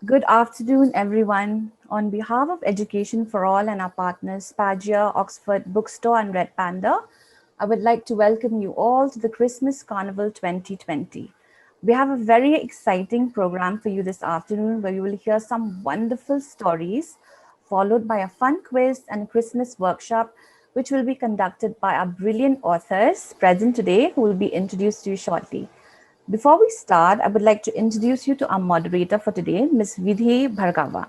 Good afternoon, everyone. On behalf of Education for All and our partners, Pagia, Oxford Bookstore, and Red Panda, I would like to welcome you all to the Christmas Carnival 2020. We have a very exciting program for you this afternoon where you will hear some wonderful stories, followed by a fun quiz and Christmas workshop, which will be conducted by our brilliant authors present today, who will be introduced to you shortly. Before we start, I would like to introduce you to our moderator for today, Ms. Vidhi Bhargava,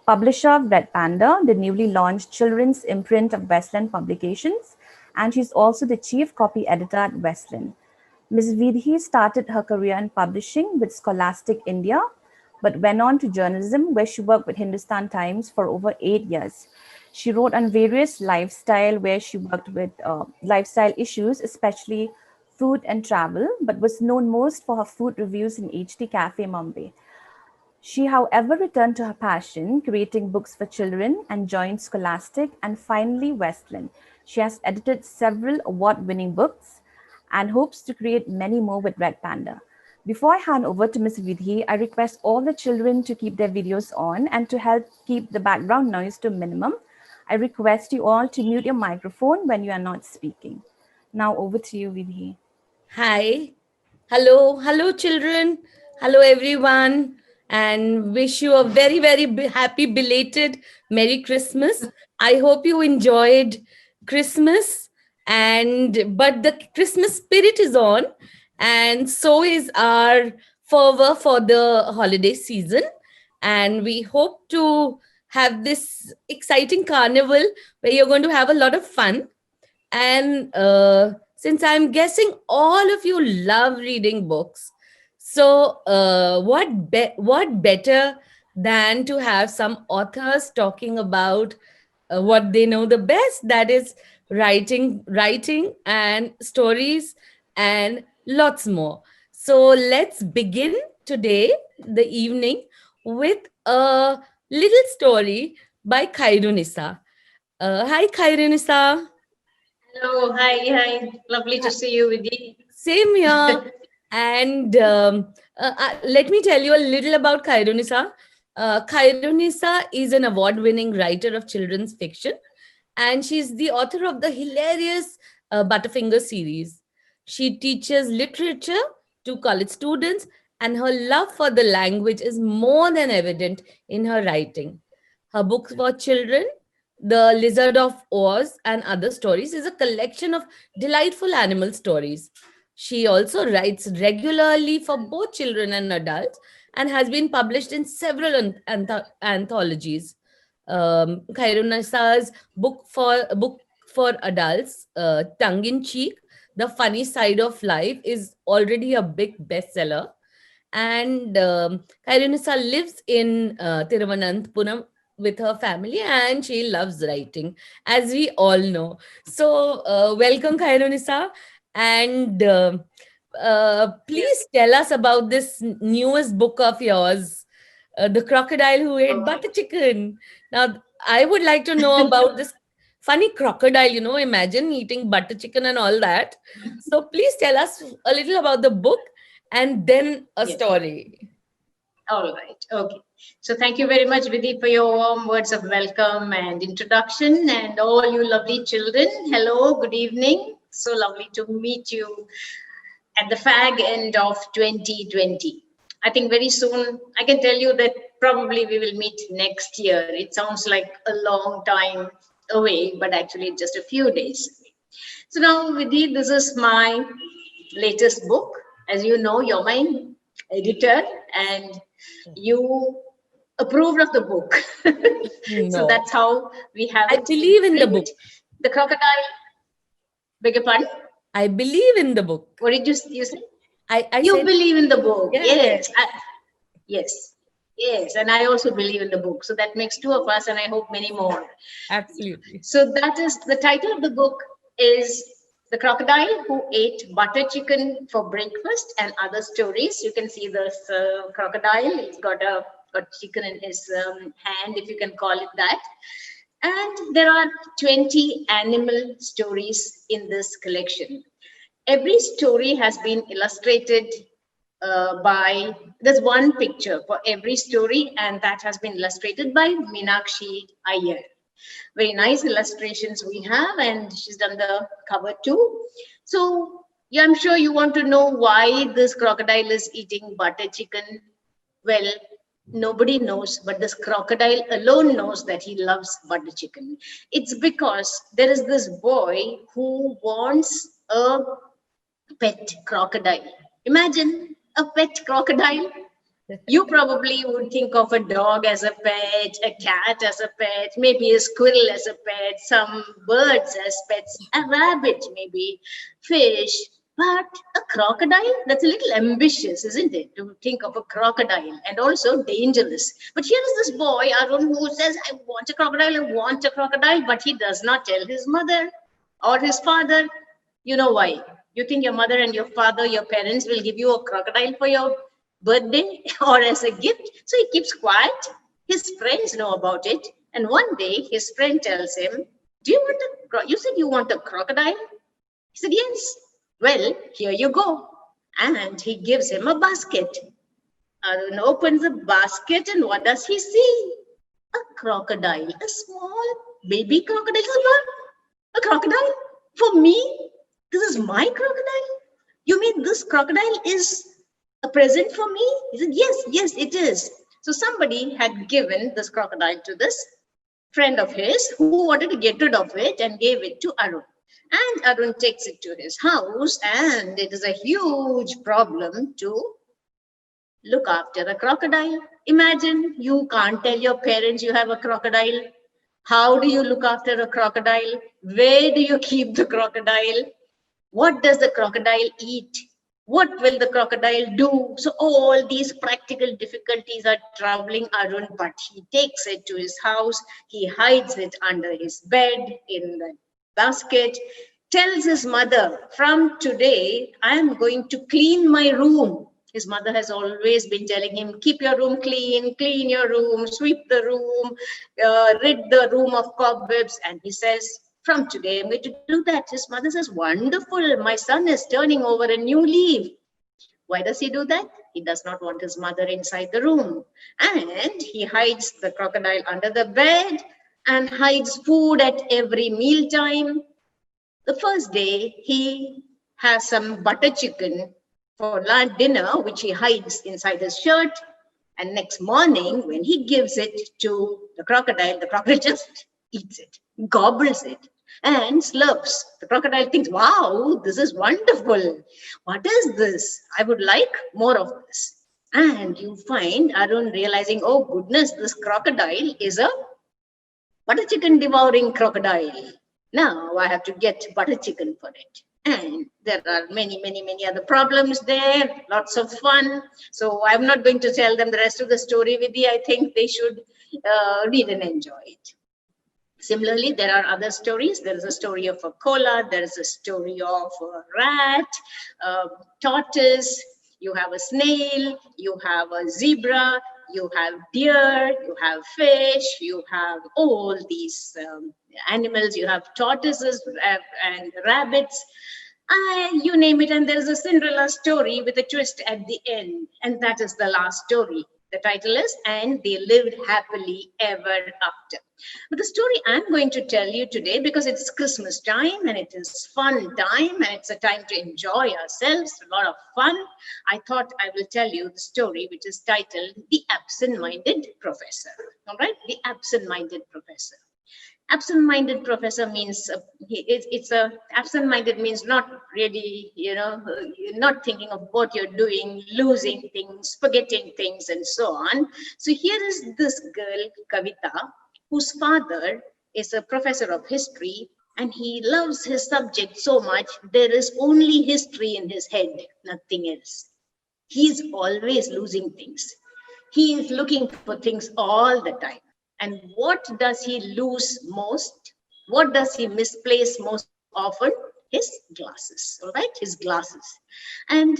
publisher of Red Panda, the newly launched children's imprint of Westland Publications, and she's also the chief copy editor at Westland. Ms. Vidhi started her career in publishing with Scholastic India, but went on to journalism where she worked with Hindustan Times for over 8 years. She wrote on various lifestyle where she worked with lifestyle issues, especially food and travel, but was known most for her food reviews in HT Cafe Mumbai. She, however, returned to her passion, creating books for children, and joined Scholastic and finally Westland. She has edited several award winning books and hopes to create many more with Red Panda. Before I hand over to Ms. Vidhi, I request all the children to keep their videos on and to help keep the background noise to a minimum. I request you all to mute your microphone when you are not speaking. Now over to you, Vidhi. Hi. Hello, children. Hello, everyone. And wish you a very happy belated Merry Christmas. I hope you enjoyed Christmas, but the Christmas spirit is on, and so is our fervor for the holiday season. And we hope to have this exciting carnival where you're going to have a lot of fun. And since I'm guessing all of you love reading books, so what better than to have some authors talking about what they know the best, that is writing and stories and lots more. So let's begin today, the evening, with a little story by Khairunisa. Hi, Khairunisa. Hello, hi. Lovely to see you, Vidhi. Same here. And let me tell you a little about Khairunisa. Khairunisa is an award winning writer of children's fiction, and she's the author of the hilarious Butterfinger series. She teaches literature to college students, and her love for the language is more than evident in her writing. Her books for children, The Lizard of Oz and Other Stories, is a collection of delightful animal stories. She also writes regularly for both children and adults and has been published in several anthologies. Khairunissa's book for adults, Tongue in Cheek, The Funny Side of Life, is already a big bestseller. And Khairunissa lives in Tiruvananthapuram with her family, and she loves writing, as we all know. So, welcome, Khairunissa. And please tell us about this newest book of yours, The Crocodile Who Ate Butter Chicken. Now, I would like to know about this funny crocodile, imagine eating butter chicken and all that. So, please tell us a little about the book and then a Yes. story. All right. Okay. So thank you very much, Vidhi, for your warm words of welcome and introduction. And all you lovely children, hello, good evening. So lovely to meet you at the fag end of 2020. I think very soon, I can tell you that probably we will meet next year. It sounds like a long time away, but actually just a few days. So now, Vidhi, this is my latest book. As you know, you're my editor and you approved of the book. So No, that's how we have I it in believe in the book. print. The crocodile, beg your pardon? I believe in the book. What did you say? I You said, believe in the book. yeah, Yes. Yes. And I also believe in the book. So that makes two of us, and I hope many more. absolutely. So that is the title of the book is The Crocodile Who Ate Butter Chicken for Breakfast and Other Stories. You can see this crocodile. It's got chicken in his hand, if you can call it that. And there are 20 animal stories in this collection. Every story has been illustrated there's one picture for every story, and that has been illustrated by Meenakshi Iyer. Very nice illustrations we have, and she's done the cover too. So yeah, I'm sure you want to know why this crocodile is eating butter chicken. Well, nobody knows, but this crocodile alone knows that he loves butter chicken. It's because there is this boy who wants a pet crocodile. Imagine a pet crocodile. You probably would think of a dog as a pet, a cat as a pet, maybe a squirrel as a pet, some birds as pets, a rabbit maybe, fish. But a crocodile, that's a little ambitious, isn't it? To think of a crocodile, and also dangerous. But here is this boy, Arun, who says, I want a crocodile, I want a crocodile, but he does not tell his mother or his father. You know why? You think your mother and your father, your parents will give you a crocodile for your birthday or as a gift? So he keeps quiet. His friends know about it. And one day his friend tells him, do you want you said you want a crocodile? He said, yes. Well, here you go. And he gives him a basket. Arun opens the basket, and what does he see? A crocodile, a small baby crocodile. A crocodile? For me? This is my crocodile? You mean this crocodile is a present for me? He said, yes, it is. So somebody had given this crocodile to this friend of his who wanted to get rid of it and gave it to Arun. And Arun takes it to his house, and it is a huge problem to look after a crocodile. Imagine you can't tell your parents you have a crocodile. How do you look after a crocodile? Where do you keep the crocodile? What does the crocodile eat? What will the crocodile do? So all these practical difficulties are troubling Arun, but he takes it to his house. He hides it under his bed in the basket, tells his mother, from today, I am going to clean my room. His mother has always been telling him, keep your room clean, clean your room, sweep the room, rid the room of cobwebs. And he says, from today, I'm going to do that. His mother says, wonderful, my son is turning over a new leaf. Why does he do that? He does not want his mother inside the room. And he hides the crocodile under the bed and hides food at every mealtime. The first day, he has some butter chicken for dinner, which he hides inside his shirt. And next morning, when he gives it to the crocodile just eats it, gobbles it, and slurps. The crocodile thinks, wow, this is wonderful. What is this? I would like more of this. And you find Arun realizing, oh goodness, this crocodile is a butter chicken devouring crocodile. Now I have to get butter chicken for it. And there are many other problems there, lots of fun. So I'm not going to tell them the rest of the story, Vidhi. I think they should read and enjoy it. Similarly, there are other stories. There is a story of a koala. There is a story of a rat, a tortoise. You have a snail. You have a zebra. You have deer. You have fish. You have all these animals. You have tortoises and rabbits. You name it. And there is a Cinderella story with a twist at the end. And that is the last story. The title is, And They Lived Happily Ever After. But the story I'm going to tell you today, because it's Christmas time and it is fun time and it's a time to enjoy ourselves, a lot of fun, I thought I will tell you the story which is titled The Absent-Minded Professor. All right, The Absent-Minded Professor. Absent-minded professor means absent-minded means not really, you're not thinking of what you're doing, losing things, forgetting things, and so on. So here is this girl, Kavita, whose father is a professor of history, and he loves his subject so much, there is only history in his head, nothing else. He's always losing things. He is looking for things all the time. And what does he lose most? What does he misplace most often? His glasses, all right? His glasses. And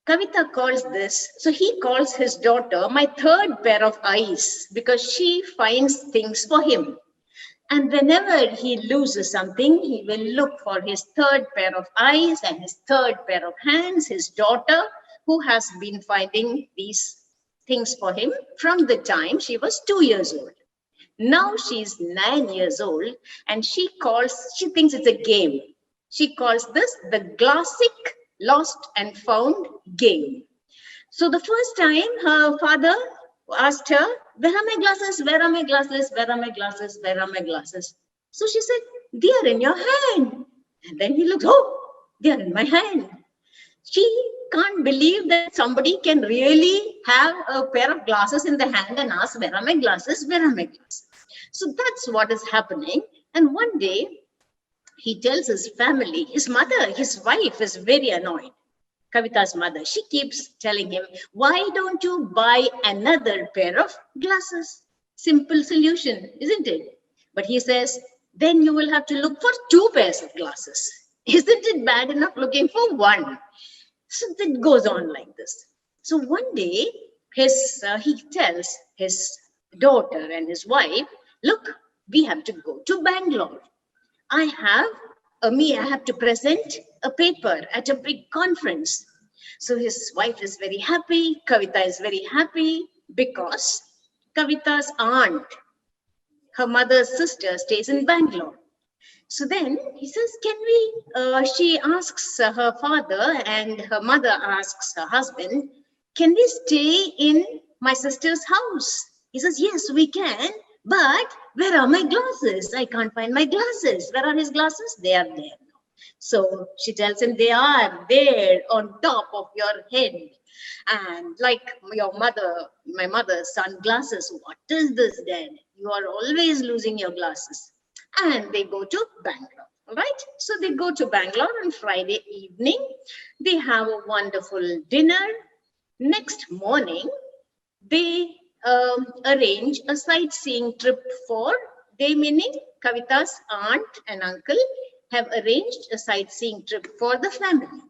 Kavita calls this, so he calls his daughter my third pair of eyes because she finds things for him. And whenever he loses something, he will look for his third pair of eyes and his third pair of hands, his daughter, who has been finding these things for him from the time she was 2 years old. Now she's 9 years old and she thinks it's a game. She calls this the Glassic Lost and Found game. So the first time her father asked her, where are my glasses? Where are my glasses? Where are my glasses? Where are my glasses? So she said, they are in your hand. And then he looks, oh, they are in my hand. She can't believe that somebody can really have a pair of glasses in the hand and ask, where are my glasses? Where are my glasses? So that's what is happening. And one day he tells his family, his mother, his wife is very annoyed. Kavita's mother, she keeps telling him, why don't you buy another pair of glasses? Simple solution, isn't it? But he says, then you will have to look for 2 pairs of glasses. Isn't it bad enough looking for 1? So it goes on like this. So one day, he tells his daughter and his wife, look, we have to go to Bangalore. I have to present a paper at a big conference. So his wife is very happy. Kavita is very happy because Kavita's aunt, her mother's sister, stays in Bangalore. So then he says, she asks her father and her mother asks her husband, can we stay in my sister's house? He says, yes, we can. But where are my glasses? I can't find my glasses. Where are his glasses? They are there. So she tells him, they are there on top of your head. And like my mother's sunglasses, what is this then? You are always losing your glasses. And they go to Bangalore, all right? So they go to Bangalore on Friday evening. They have a wonderful dinner. Next morning, they arrange a sightseeing trip they meaning Kavita's aunt and uncle have arranged a sightseeing trip for the family.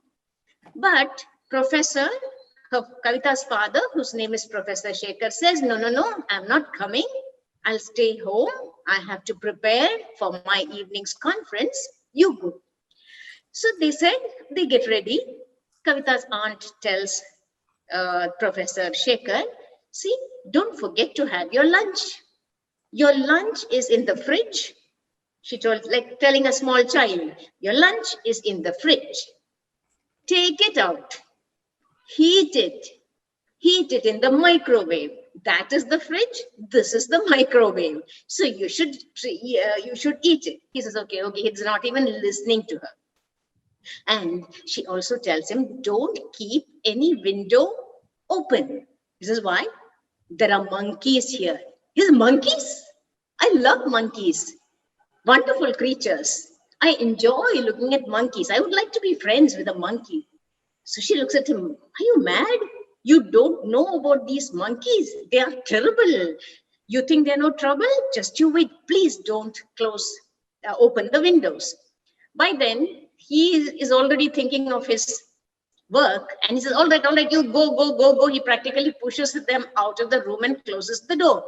But Kavita's father, whose name is Professor Shekhar, says, no, I'm not coming. I'll stay home. I have to prepare for my evening's conference. You go. So they said, they get ready. Kavita's aunt tells Professor Shekhar, see, don't forget to have your lunch. Your lunch is in the fridge. She told, like telling a small child, your lunch is in the fridge. Take it out. Heat it in the microwave. That is the fridge. This is the microwave. So you should eat it. He says, okay. He's not even listening to her. And she also tells him, don't keep any window open. This is why there are monkeys here. He says, monkeys? I love monkeys. Wonderful creatures. I enjoy looking at monkeys. I would like to be friends with a monkey. So she looks at him. Are you mad? You don't know about these monkeys. They are terrible. You think they're no trouble? Just you wait. Please don't open the windows. By then, he is already thinking of his work. And he says, all right, you go. He practically pushes them out of the room and closes the door.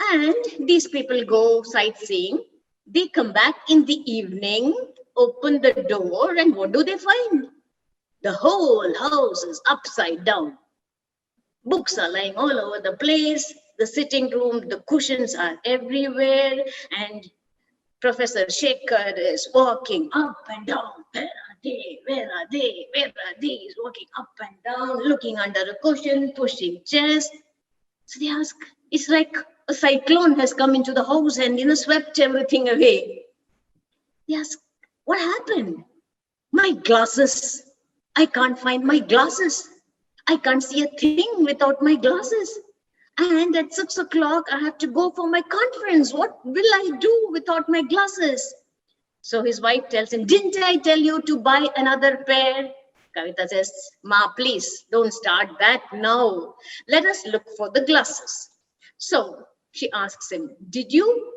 And these people go sightseeing. They come back in the evening, open the door, and what do they find? The whole house is upside down. Books are lying all over the place. The sitting room, the cushions are everywhere. And Professor Shekhar is walking up and down. Where are they? Where are they? Where are they? He's walking up and down, looking under a cushion, pushing chairs. So they ask, it's like a cyclone has come into the house and swept everything away. They ask, what happened? My glasses. I can't find my glasses. I can't see a thing without my glasses. And at 6 o'clock, I have to go for my conference. What will I do without my glasses? So his wife tells him, didn't I tell you to buy another pair? Kavita says, Ma, please don't start that now. Let us look for the glasses. So she asks him, did you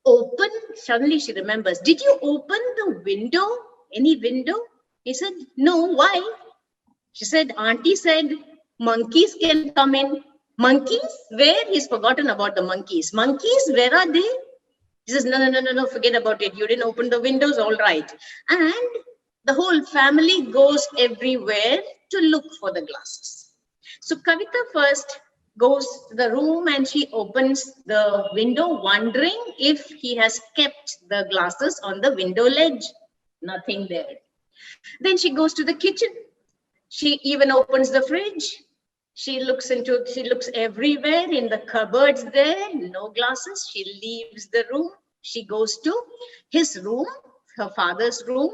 open? Suddenly she remembers, did you open the window? Any window? He said, no, why? She said, Auntie said, monkeys can come in. Monkeys? Where? He's forgotten about the monkeys. Monkeys, where are they? He says, no, forget about it. You didn't open the windows, all right. And the whole family goes everywhere to look for the glasses. So Kavita first goes to the room and she opens the window, wondering if he has kept the glasses on the window ledge. Nothing there. Then she goes to the kitchen. She even opens the fridge. She looks everywhere in the cupboards there, no glasses. She leaves the room. She goes to his room, her father's room,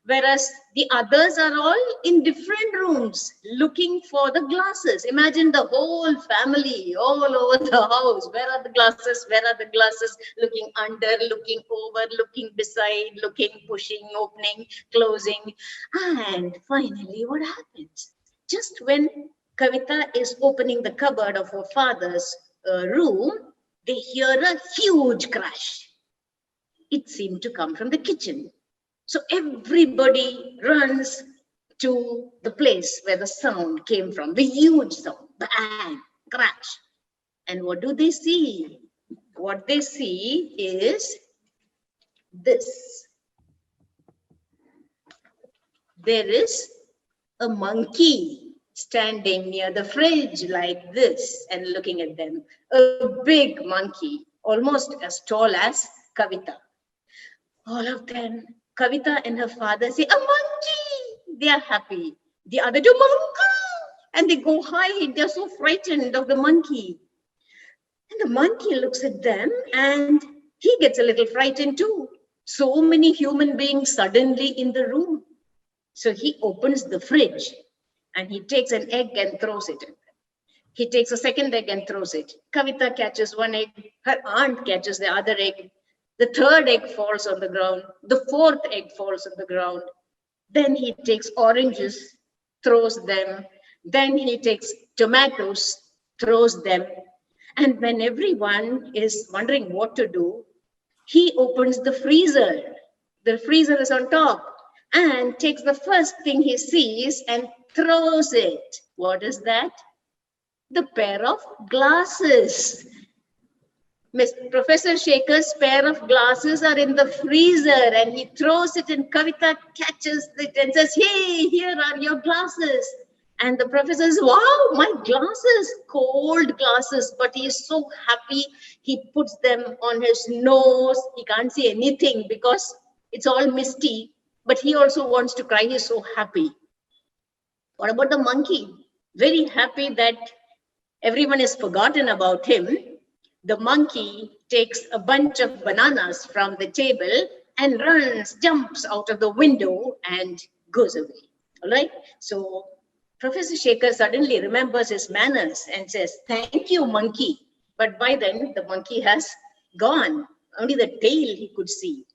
whereas the others are all in different rooms looking for the glasses. Imagine the whole family all over the house. Where are the glasses? Where are the glasses? Looking under, looking over, looking beside, looking, pushing, opening, closing. And finally, what happens? Just when Kavita is opening the cupboard of her father's room, they hear a huge crash. It seemed to come from the kitchen. So everybody runs to the place where the sound came from, the huge sound, bang, crash. And what do they see? What they see is this. There is a monkey standing near the fridge like this and looking at them. A big monkey, almost as tall as Kavita. All of them, Kavita and her father say, a monkey! They are happy. The other two, monkey! And they go hide. They're so frightened of the monkey. And the monkey looks at them and he gets a little frightened too. So many human beings suddenly in the room. So he opens the fridge and he takes an egg and throws it. He takes a second egg and throws it. Kavita catches one egg. Her aunt catches the other egg. The third egg falls on the ground. The fourth egg falls on the ground. Then he takes oranges, throws them. Then he takes tomatoes, throws them. And when everyone is wondering what to do, he opens the freezer. The freezer is on top and takes the first thing he sees and throws it. What is that? The pair of glasses. Professor Shekhar's pair of glasses are in the freezer and he throws it and Kavita catches it and says, hey, here are your glasses. And the professor says, wow, my glasses, cold glasses. But he is so happy. He puts them on his nose. He can't see anything because it's all misty. But he also wants to cry. He's so happy. What about the monkey? Very happy that everyone has forgotten about him. The monkey takes a bunch of bananas from the table and runs, jumps out of the window and goes away. All right. So Professor Shekhar suddenly remembers his manners and says, thank you, monkey. But by then the monkey has gone. Only the tail he could see.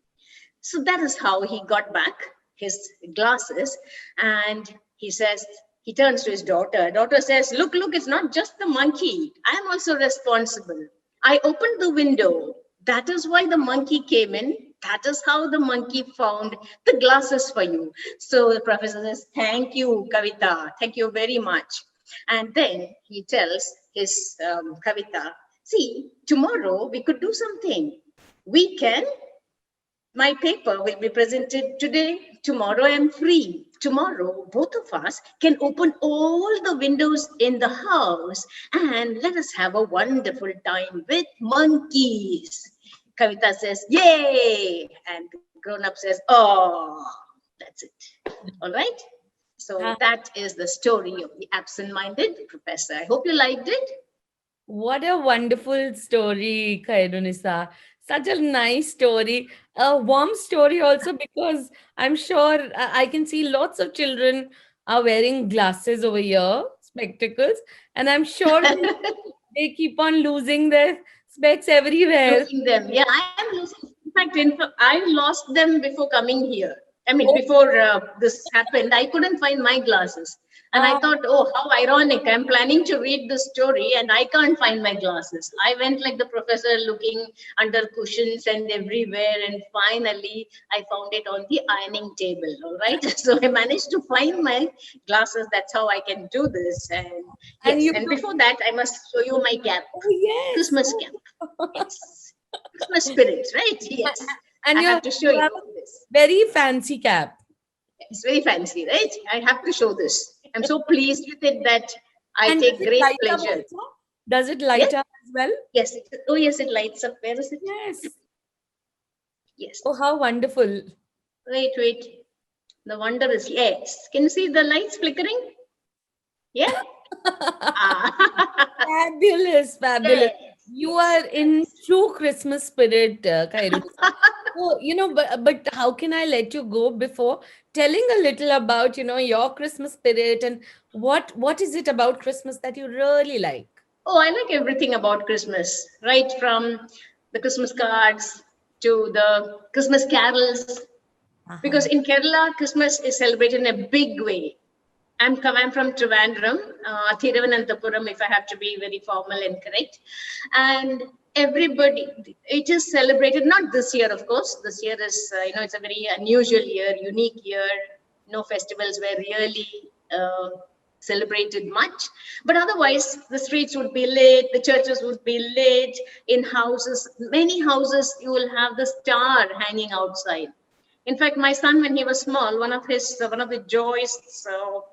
So that is how he got back his glasses. And he says, he turns to his daughter. Daughter says, look, it's not just the monkey. I am also responsible. I opened the window. That is why the monkey came in. That is how the monkey found the glasses for you. So the professor says, thank you, Kavita. Thank you very much. And then he tells his Kavita, see, tomorrow we could do something. We can, my paper will be presented today. Tomorrow I'm free. Tomorrow, both of us can open all the windows in the house and let us have a wonderful time with monkeys. Kavita says, yay! And grown-up says, oh, that's it. All right? So that is the story of the absent-minded professor. I hope you liked it. What a wonderful story, Khairunisa. Such a nice story. A warm story also, because I'm sure I can see lots of children are wearing glasses over here, spectacles, and I'm sure they keep on losing their specs everywhere. Losing them. Yeah, I am losing. In fact, I lost them before coming here. I mean, before this happened, I couldn't find my glasses. And I thought, oh, how ironic. I'm planning to read the story and I can't find my glasses. I went like the professor, looking under cushions and everywhere. And finally, I found it on the ironing table. All right. So I managed to find my glasses. That's how I can do this. And yes, and before that, I must show you my cap. Oh, yes. Christmas cap. Yes. Christmas spirit, right? Yes. And I have to show you this. Very fancy cap. It's very fancy, right? I have to show this. I'm so pleased with it that I And take does it great light up pleasure. also? Does it light Yes, up as well? yes. Oh, yes, it lights up. Where is it? Yes. Yes. Oh, how wonderful. Wait, wait. The wonder is, yes. Can you see the lights flickering? Yeah. Ah. Fabulous, fabulous. Yes, You yes, are in true Christmas spirit, Khairul. So, but how can I let you go before telling a little about, your Christmas spirit and what is it about Christmas that you really like? Oh, I like everything about Christmas, right from the Christmas cards to the Christmas carols. Because Uh-huh. in Kerala, Christmas is celebrated in a big way. I'm from Trivandrum, Thiruvananthapuram, if I have to be very formal and correct. And everybody, it is celebrated, not this year, of course. This year is, it's a very unusual year, unique year. No festivals were really celebrated much. But otherwise, the streets would be lit, the churches would be lit, in houses, many houses, you will have the star hanging outside. In fact, my son, when he was small, one of the joys of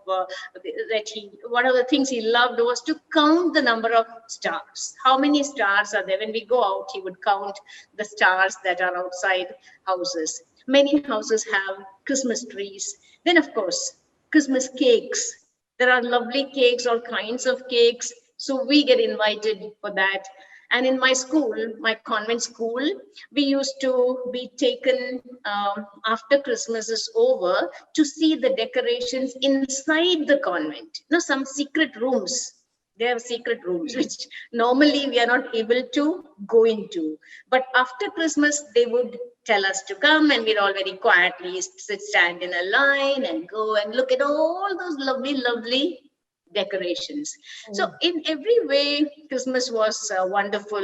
one of the things he loved was to count the number of stars. How many stars are there? When we go out, he would count the stars that are outside houses. Many houses have Christmas trees. Then, of course, Christmas cakes. There are lovely cakes, all kinds of cakes. So we get invited for that. And in my school, my convent school, we used to be taken after Christmas is over to see the decorations inside the convent. Some secret rooms. They have secret rooms, which normally we are not able to go into. But after Christmas, they would tell us to come, and we'd all very quietly stand in a line and go and look at all those lovely, lovely decorations. So in every way, Christmas was wonderful.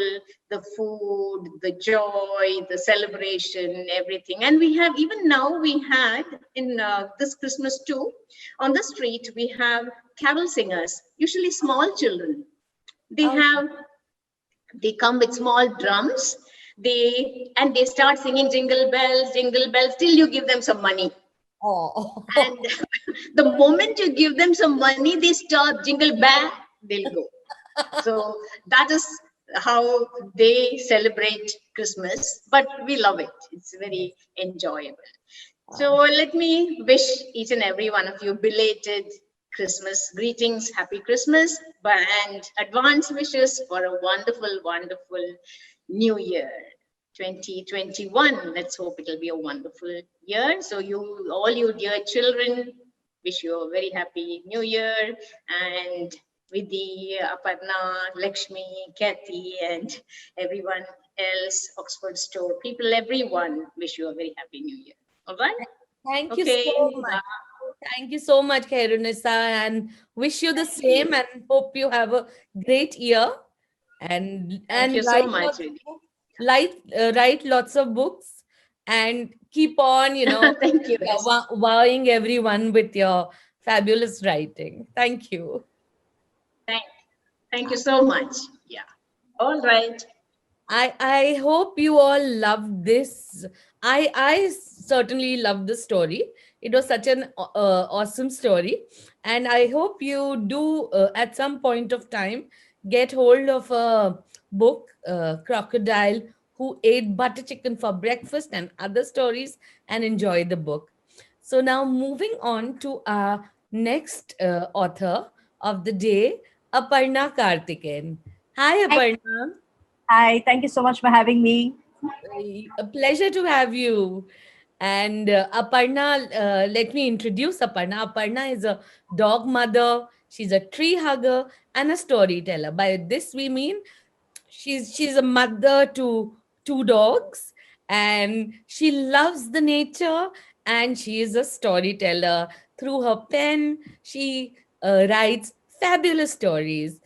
The food, the joy, the celebration, everything. And we have, even now we had in this Christmas too, on the street, we have carol singers, usually small children. They Oh, have, they come with small drums. They start singing jingle bells, till you give them some money. oh. And the moment you give them some money, they start jingle bell, they'll go. So that is how they celebrate Christmas, but we love it. It's very enjoyable. So let me wish each and every one of you belated Christmas greetings, happy Christmas, and advance wishes for a wonderful, wonderful new year. 2021. Let's hope it'll be a wonderful year. So all you dear children, wish you a very happy new year. And Vidhi, Aparna, Lakshmi, Kathy, and everyone else, Oxford Store people, everyone, wish you a very happy new year. All right? Thank you so Okay. much. Bye. Thank you so much, Khairunisa, and wish you the same and hope you have a great year and Thank you so much, Vidhi. write lots of books and keep on, Thank you. wowing everyone with your fabulous writing. Thank you. Thank, thank you so much. Yeah. All right. I hope you all love this. I certainly love the story. It was such an awesome story, and I hope you do at some point of time get hold of a book, Crocodile Who Ate Butter Chicken for Breakfast, and other stories, and enjoy the book. So now moving on to our next author of the day, Aparna Karthikeyan. Hi, Hi, Aparna. hi, thank you so much for having me. A pleasure to have you. And Aparna, let me introduce Aparna. Aparna is a dog mother, she's a tree hugger, and a storyteller. By this, we mean she's a mother to two dogs, and she loves the nature, and she is a storyteller. Through her pen, she writes fabulous stories.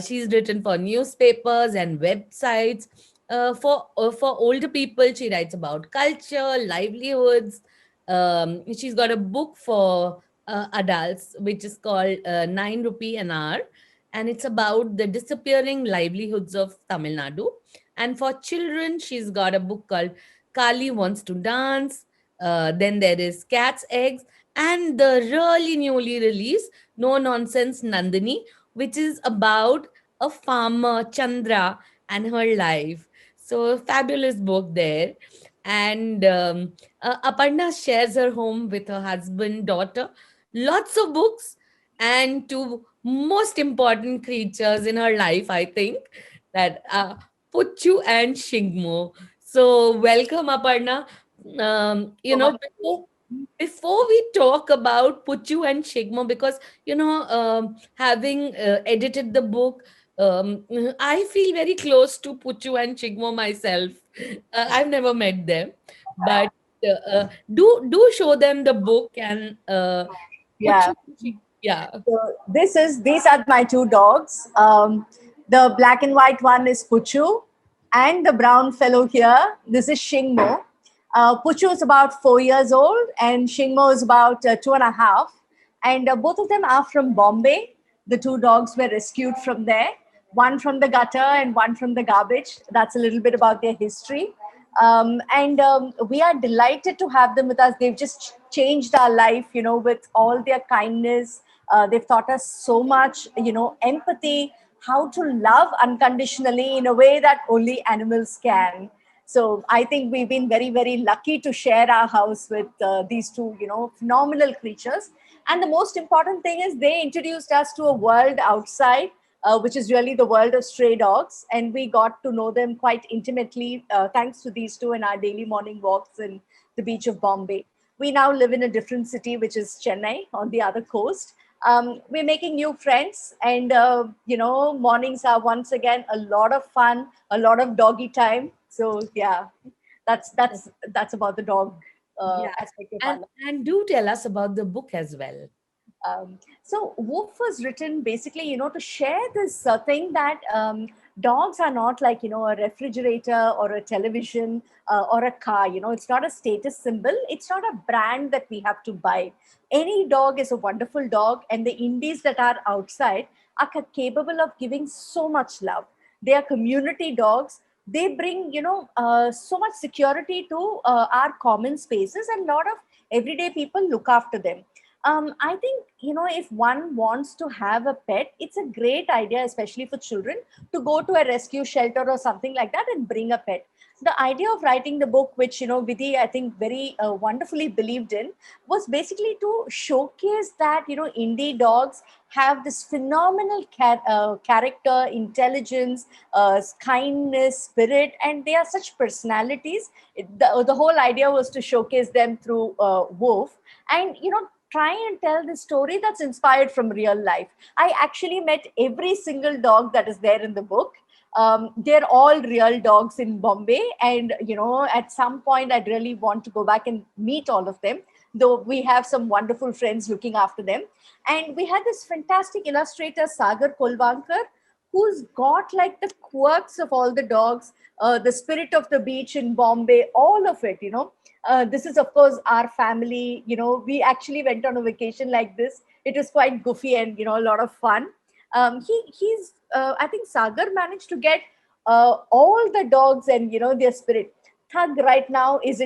She's written for newspapers and websites. For older people, she writes about culture, livelihoods. She's got a book for adults, which is called 9 rupee an hour, and it's about the disappearing livelihoods of Tamil Nadu. And for children, she's got a book called Kali Wants to Dance. Then there is Cat's Eggs, and the really newly released No Nonsense Nandini, which is about a farmer, Chandra, and her life. So, fabulous book there. And Aparna shares her home with her husband, daughter, lots of books, and two most important creatures in her life, I think, that Puchu and Shigmo. So, welcome, Aparna. Before we talk about Puchu and Shigmo, because having edited the book, I feel very close to Puchu and Shigmo myself. I've never met them, but do show them the book and Yeah. Puchu. Yeah. So these are my two dogs. The black and white one is Puchu, and the brown fellow here, this is Shingmo. Puchu is about 4 years old, and Shingmo is about 2.5. And both of them are from Bombay. The two dogs were rescued from there, one from the gutter and one from the garbage. That's a little bit about their history. And we are delighted to have them with us. They've just changed our life, with all their kindness. They've taught us so much, empathy, how to love unconditionally in a way that only animals can. So I think we've been very, very lucky to share our house with these two, phenomenal creatures. And the most important thing is they introduced us to a world outside, which is really the world of stray dogs. And we got to know them quite intimately thanks to these two in our daily morning walks in the beach of Bombay. We now live in a different city, which is Chennai on the other coast. We're making new friends, and mornings are once again a lot of fun, a lot of doggy time. So yeah, that's about the dog Yeah. aspect of our And life. and do tell us about the book as well. So Woof was written basically, to share this thing that dogs are not like, a refrigerator or a television or a car. It's not a status symbol. It's not a brand that we have to buy. Any dog is a wonderful dog, and the indies that are outside are capable of giving so much love. They are community dogs. They bring, so much security to our common spaces, and a lot of everyday people look after them. I think, if one wants to have a pet, it's a great idea, especially for children, to go to a rescue shelter or something like that and bring a pet. The idea of writing the book, which, Vidhi, I think, very wonderfully believed in, was basically to showcase that, indie dogs have this phenomenal character, intelligence, kindness, spirit, and they are such personalities. The whole idea was to showcase them through Wolf. And, try and tell the story that's inspired from real life. I actually met every single dog that is there in the book. They're all real dogs in Bombay. And, at some point, I'd really want to go back and meet all of them, though we have some wonderful friends looking after them. And we had this fantastic illustrator, Sagar Kolvankar, who's got like the quirks of all the dogs, the spirit of the beach in Bombay, all of it, this is, of course, our family. We actually went on a vacation like this. It was quite goofy and, a lot of fun. I think Sagar managed to get all the dogs and, their spirit. Thug right now is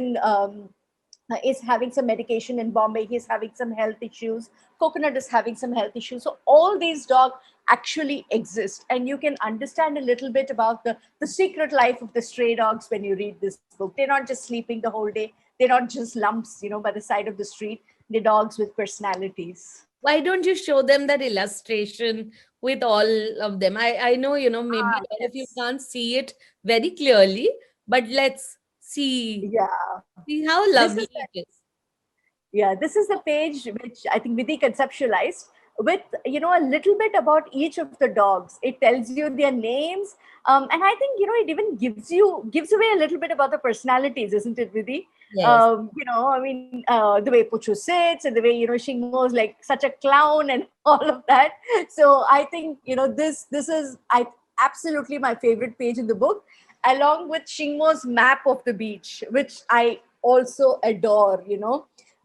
having some medication in Bombay. He's having some health issues. Coconut is having some health issues. So all these dogs actually exist. And you can understand a little bit about the secret life of the stray dogs when you read this book. They're not just sleeping the whole day. They're not just lumps, by the side of the street. They're dogs with personalities. Why don't you show them that illustration with all of them? I know, maybe Ah, all of you yes. can't see it very clearly, but let's see Yeah. see how This lovely is it is. Yeah, this is the page which I think Vidhi conceptualized with, a little bit about each of the dogs. It tells you their names, and I think, it even gives away a little bit about the personalities, isn't it, Vidhi? Yes. I mean, the way Puchu sits and the way, Shingmo is like such a clown and all of that. So I think, this is absolutely my favorite page in the book, along with Shingmo's map of the beach, which I also adore.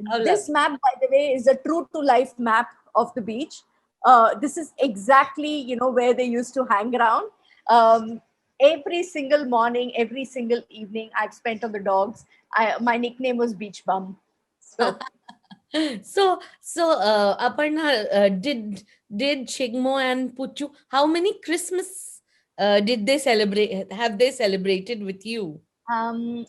How This lovely. map, by the way, is a true to life map of the beach. This is exactly, where they used to hang around. Every single morning, every single evening I've spent on the dogs. My nickname was Beach Bum. So Aparna, did Shigmo and Puchu, how many Christmas did they celebrate? Have they celebrated with you? Um,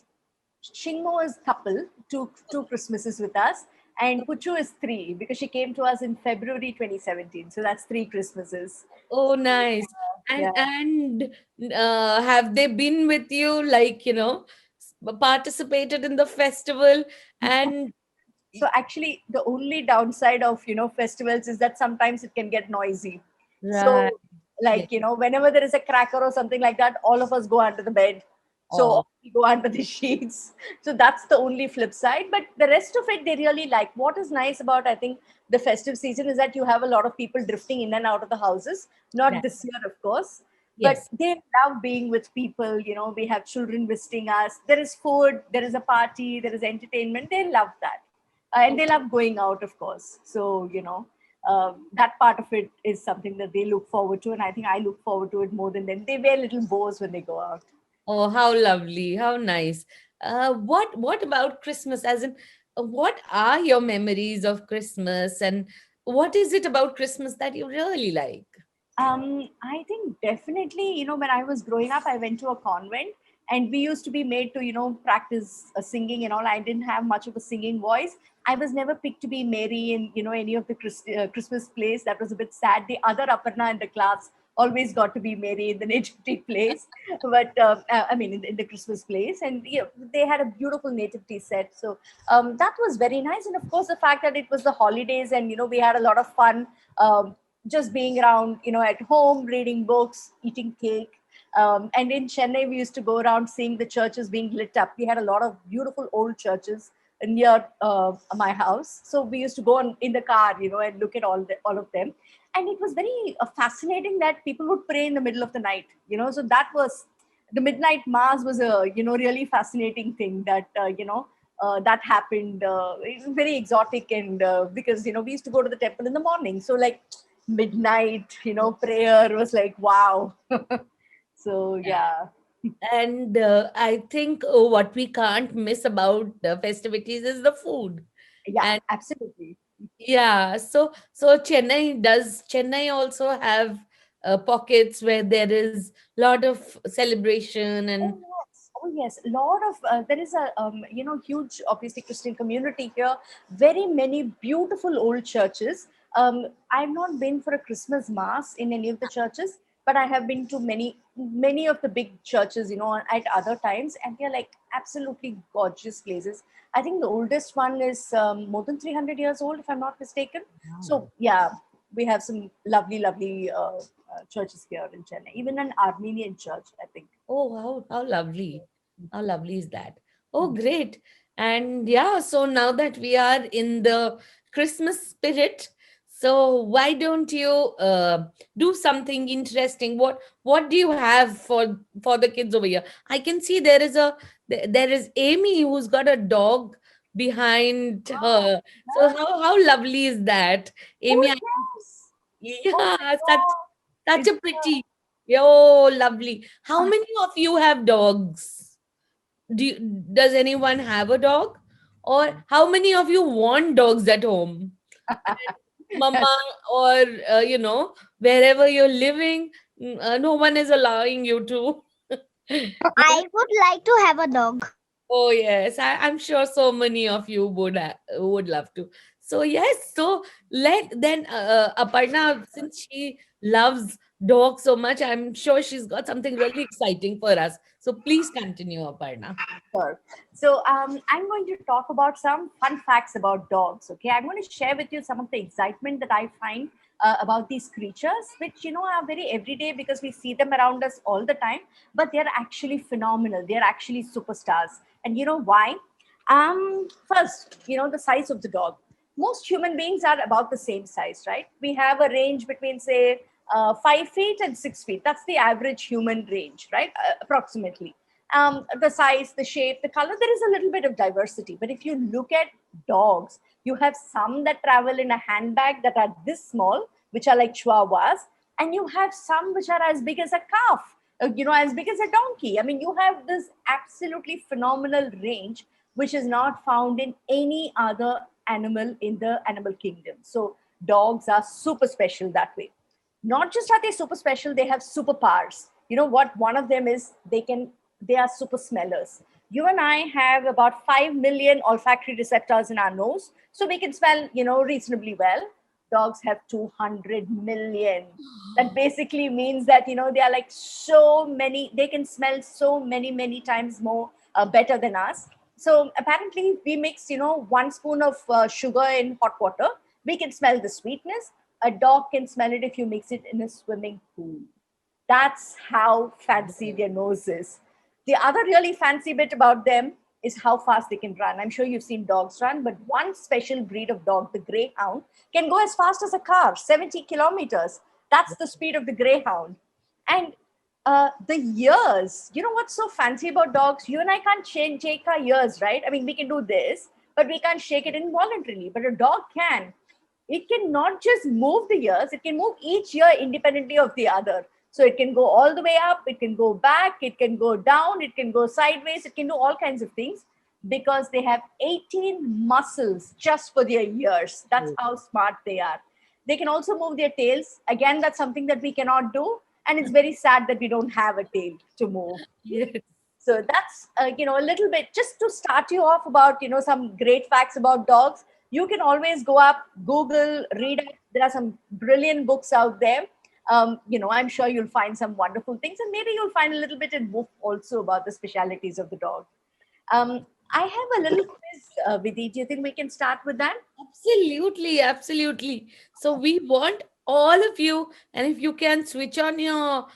Shingmo is couple, two Christmases with us, and Puchu is three because she came to us in February 2017. So that's three Christmases. Oh, nice. Yeah. And have they been with you, like, participated in the festival? And So actually, the only downside of festivals is that sometimes it can get noisy. right. So, Yes. like whenever there is a cracker or something like that, all of us go under the bed. So Oh, we go under the sheets. So that's the only flip side. But the rest of it, they really like. What is nice about, I think, the festive season is that you have a lot of people drifting in and out of the houses. Not right. this year, of course, but Yes. they love being with people. We have children visiting us. There is food, there is a party, there is entertainment. They love that. And they love going out, of course. So that part of it is something that they look forward to, and I think I look forward to it more than them. They wear little bows when they go out. Oh, how lovely, how nice. What about Christmas? As in, what are your memories of Christmas, and what is it about Christmas that you really like? I think definitely, when I was growing up, I went to a convent, and we used to be made to, practice singing and all. I didn't have much of a singing voice. I was never picked to be Mary in, any of the Christmas plays. That was a bit sad. The other Aparna in the class always got to be Mary in the nativity plays, but I mean, in the Christmas plays, and they had a beautiful nativity set. So that was very nice, and of course, the fact that it was the holidays, and we had a lot of fun. Just being around, at home, reading books, eating cake. And in Chennai, we used to go around seeing the churches being lit up. We had a lot of beautiful old churches near my house. So we used to go in the car, and look at all of them. And it was very fascinating that people would pray in the middle of the night, So that was the midnight mass was a, really fascinating thing that happened. It was very exotic, and because we used to go to the temple in the morning, so like midnight, prayer was like wow. So yeah, And I think what we can't miss about the festivities is the food. yeah, And absolutely. yeah, so Chennai also have pockets where there is lot of celebration and Oh yes, oh yes. A lot of there is a huge, obviously, Christian community here. Very many beautiful old churches. I've not been for a Christmas mass in any of the churches, but I have been to many of the big churches, at other times, and they're like absolutely gorgeous places. I think the oldest one is more than 300 years old, if I'm not mistaken. So yeah, we have some lovely, lovely churches here in Chennai. Even an Armenian church, I think. oh, how lovely. How lovely is that? Oh, great. And yeah, so now that we are in the Christmas spirit, so why don't you do something interesting? What do you have for the kids over here? I can see there is Amy who's got a dog behind her. So how lovely is that? Oh Amy, yes. Oh my yeah, God. such It's a pretty. Oh, lovely. How uh, many of you have dogs? Does anyone have a dog? Or how many of you want dogs at home? Mama, or wherever you're living, no one is allowing you to. I would like to have a dog. Oh yes, I'm sure so many of you would love to. So yes, so let then Aparna, since she loves dogs so much, I'm sure she's got something really exciting for us. So please continue, Aparna. Sure. So I'm going to talk about some fun facts about dogs. Okay, I'm going to share with you some of the excitement that I find about these creatures, which are very everyday because we see them around us all the time. But they're actually phenomenal. They're actually superstars. And you know why? First, the size of the dog. Most human beings are about the same size, right? We have a range between, say, 5 feet and 6 feet. That's the average human range, right? Approximately. The size, the shape, the color, there is a little bit of diversity. But if you look at dogs, you have some that travel in a handbag that are this small, which are like chihuahuas, and you have some which are as big as a calf, as big as a donkey. I mean, you have this absolutely phenomenal range, which is not found in any other animal in the animal kingdom. So dogs are super special that way. Not just are they super special, they have superpowers. You know what? One of them is they are super smellers. You and I have about 5 million olfactory receptors in our nose, so we can smell, reasonably well. Dogs have 200 million. That basically means that, they are like so many, they can smell so many times more better than us. So apparently we mix, 1 spoon of sugar in hot water. We can smell the sweetness. A dog can smell it if you mix it in a swimming pool. That's how fancy their nose is. The other really fancy bit about them is how fast they can run. I'm sure you've seen dogs run, but one special breed of dog, the Greyhound, can go as fast as a car, 70 kilometers. That's the speed of the Greyhound. And the ears, you know what's so fancy about dogs? You and I can't shake our ears, right? I mean, we can do this, but we can't shake it involuntarily. But a dog can. It can not just move the ears, it can move each ear independently of the other. So it can go all the way up, it can go back, it can go down, it can go sideways, it can do all kinds of things because they have 18 muscles just for their ears. That's how smart they are. They can also move their tails. Again, that's something that we cannot do. And it's very sad that we don't have a tail to move. Yes. So that's, a little bit just to start you off about, some great facts about dogs. You can always go up, Google, read it. There are some brilliant books out there. I'm sure you'll find some wonderful things, and maybe you'll find a little bit in book also about the specialities of the dog. I have a little quiz, Vidhi. Do you think we can start with that? Absolutely. So we want all of you, and if you can switch on your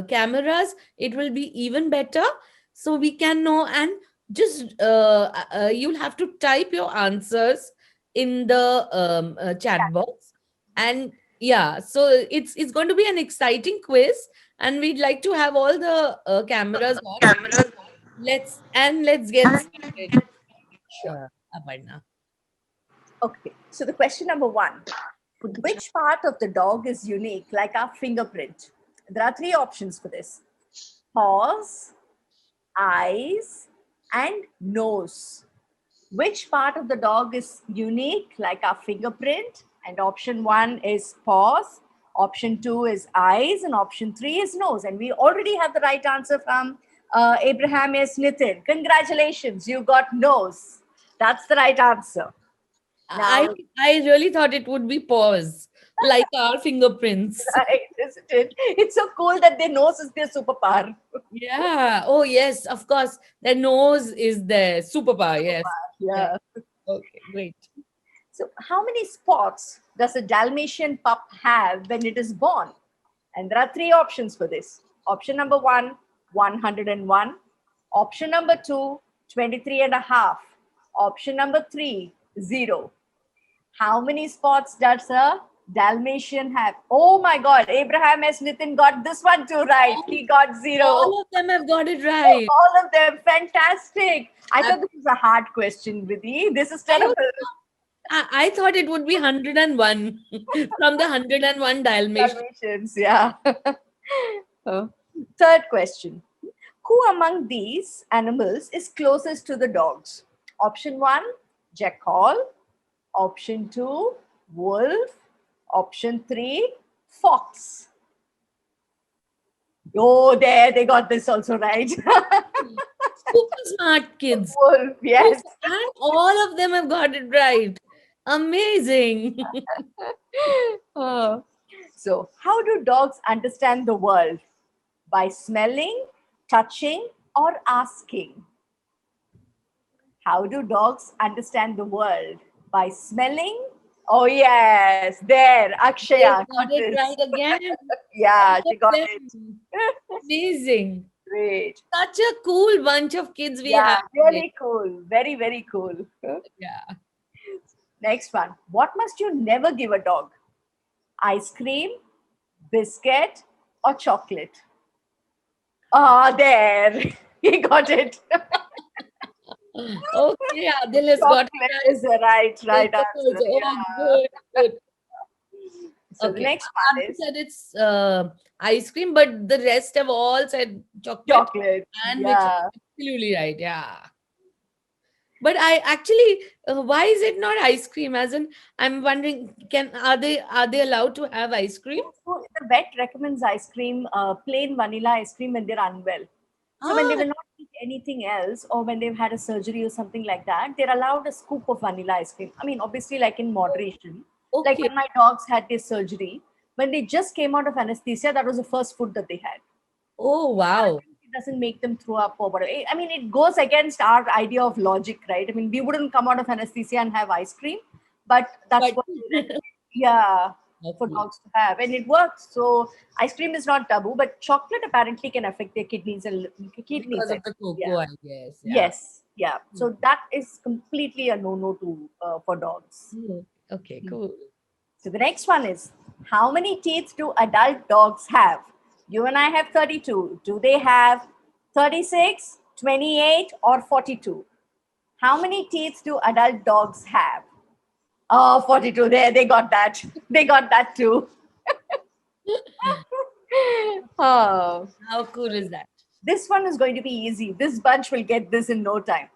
cameras, it will be even better. So we can know, and just you'll have to type your answers in the chat box, and yeah, so it's going to be an exciting quiz, and we'd like to have all the cameras on. Let's get started. Aparna. Okay. So the question number 1. Which part of the dog is unique, like our fingerprint? There are 3 options for this: paws, eyes, and nose. Which part of the dog is unique, like our fingerprint? And option 1 is paws, option 2 is eyes, and option 3 is nose. And we already have the right answer from Abraham S. Nitin. Congratulations, you got nose. That's the right answer. I Now, I really thought it would be paws, like our fingerprints. right, isn't it? It's so cool that their nose is their superpower. Yeah. Oh yes, of course. The nose is the superpower. Yes. Yeah. Okay. Great. So, how many spots does a Dalmatian pup have when it is born? And there are 3 options for this. Option number 1, 101. Option number 2, 23 and a half. Option number 3, 0. How many spots does a Dalmatian have? Oh my God, Abraham S. Nitin got this one too right. He got 0. All of them have got it right. All of them, fantastic. I thought this was a hard question, Vidhi. This is terrible. I thought it would be 101 from the 101 Dalmatians. Dalmatians, yeah. Third question. Who among these animals is closest to the dogs? Option 1, jackal. Option 2, wolf. Option 3, fox. Oh, there, they got this also right. Super smart kids. Wolf, yes. And all of them have got it right. Amazing. Oh. So, how do dogs understand the world? By smelling, touching, or asking? How do dogs understand the world? By smelling? Oh, yes, there, Akshaya. Got it right again. Yeah, she got Them. it. Amazing. Great. Such a cool bunch of kids we Yeah, have. really cool. Very, very cool. Yeah. Next one. What must you never give a dog? Ice cream, biscuit, or chocolate? Ah, there. He got it. Okay, Adil has got it Chocolate right. is the right answer. Oh, Yeah. good. So the Okay. next one Abhi is said it's ice cream, but the rest have all said chocolate. chocolate. And which is Yeah. absolutely right. Yeah. But I actually, why is it not ice cream? As in, I'm wondering, are they allowed to have ice cream? So the vet recommends ice cream, plain vanilla ice cream when they're unwell. So when they Ah, will not eat anything else, or when they've had a surgery or something like that, they're allowed a scoop of vanilla ice cream. I mean, obviously, like in moderation. Like okay. when my dogs had their surgery, when they just came out of anesthesia, that was the first food that they had. Oh, wow. It doesn't make them throw up or whatever. I mean, it goes against our idea of logic, right? I mean, we wouldn't come out of anesthesia and have ice cream, but that's But what they recommend. Yeah, for okay, dogs to have, and it works. So ice cream is not taboo, but chocolate apparently can affect their kidneys and kidneys. because I of the think. Yeah. cocoa, I guess. Yeah. Yes. Yeah. So that is completely a no-no to for dogs. Mm, okay, cool. So the next one is, how many teeth do adult dogs have? You and I have 32. Do they have 36, 28, or 42? How many teeth do adult dogs have? Oh, 42. There, they got that. They got that too. Oh, How cool is that? this one is going to be easy. This bunch will get this in no time.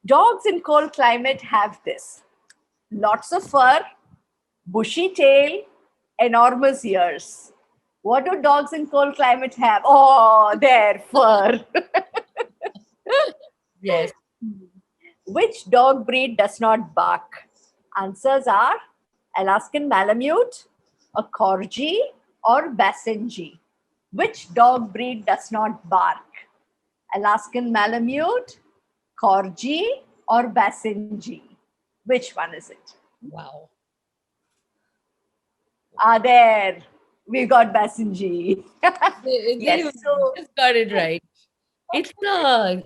Dogs in cold climate have this: lots of fur, bushy tail, enormous ears. What do dogs in cold climate have? Oh, their fur. Yes. Which dog breed does not bark? Answers are Alaskan Malamute, a Corgi, or Basenji. Which dog breed does not bark? Alaskan Malamute, Corgi, or Basenji? Which one is it? Wow. Ah, there. We got Basenji. They Yes. So just got it right. It's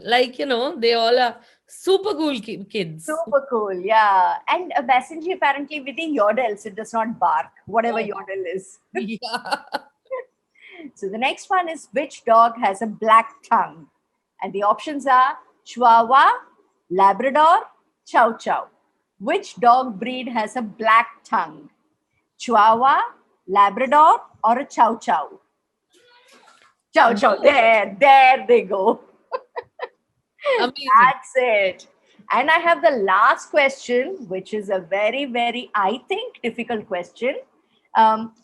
like, they all are super cool kids. super cool. Yeah. And a Basenji apparently within yodels, it does not bark, whatever Oh, yodel is. yeah. So the next one is, which dog has a black tongue? And the options are Chihuahua, Labrador, Chow Chow. Which dog breed has a black tongue? Chihuahua, Labrador, or a Chow Chow? Chow Chow. There they go. Amazing. That's it. And I have the last question, which is a very, very, I think, difficult question.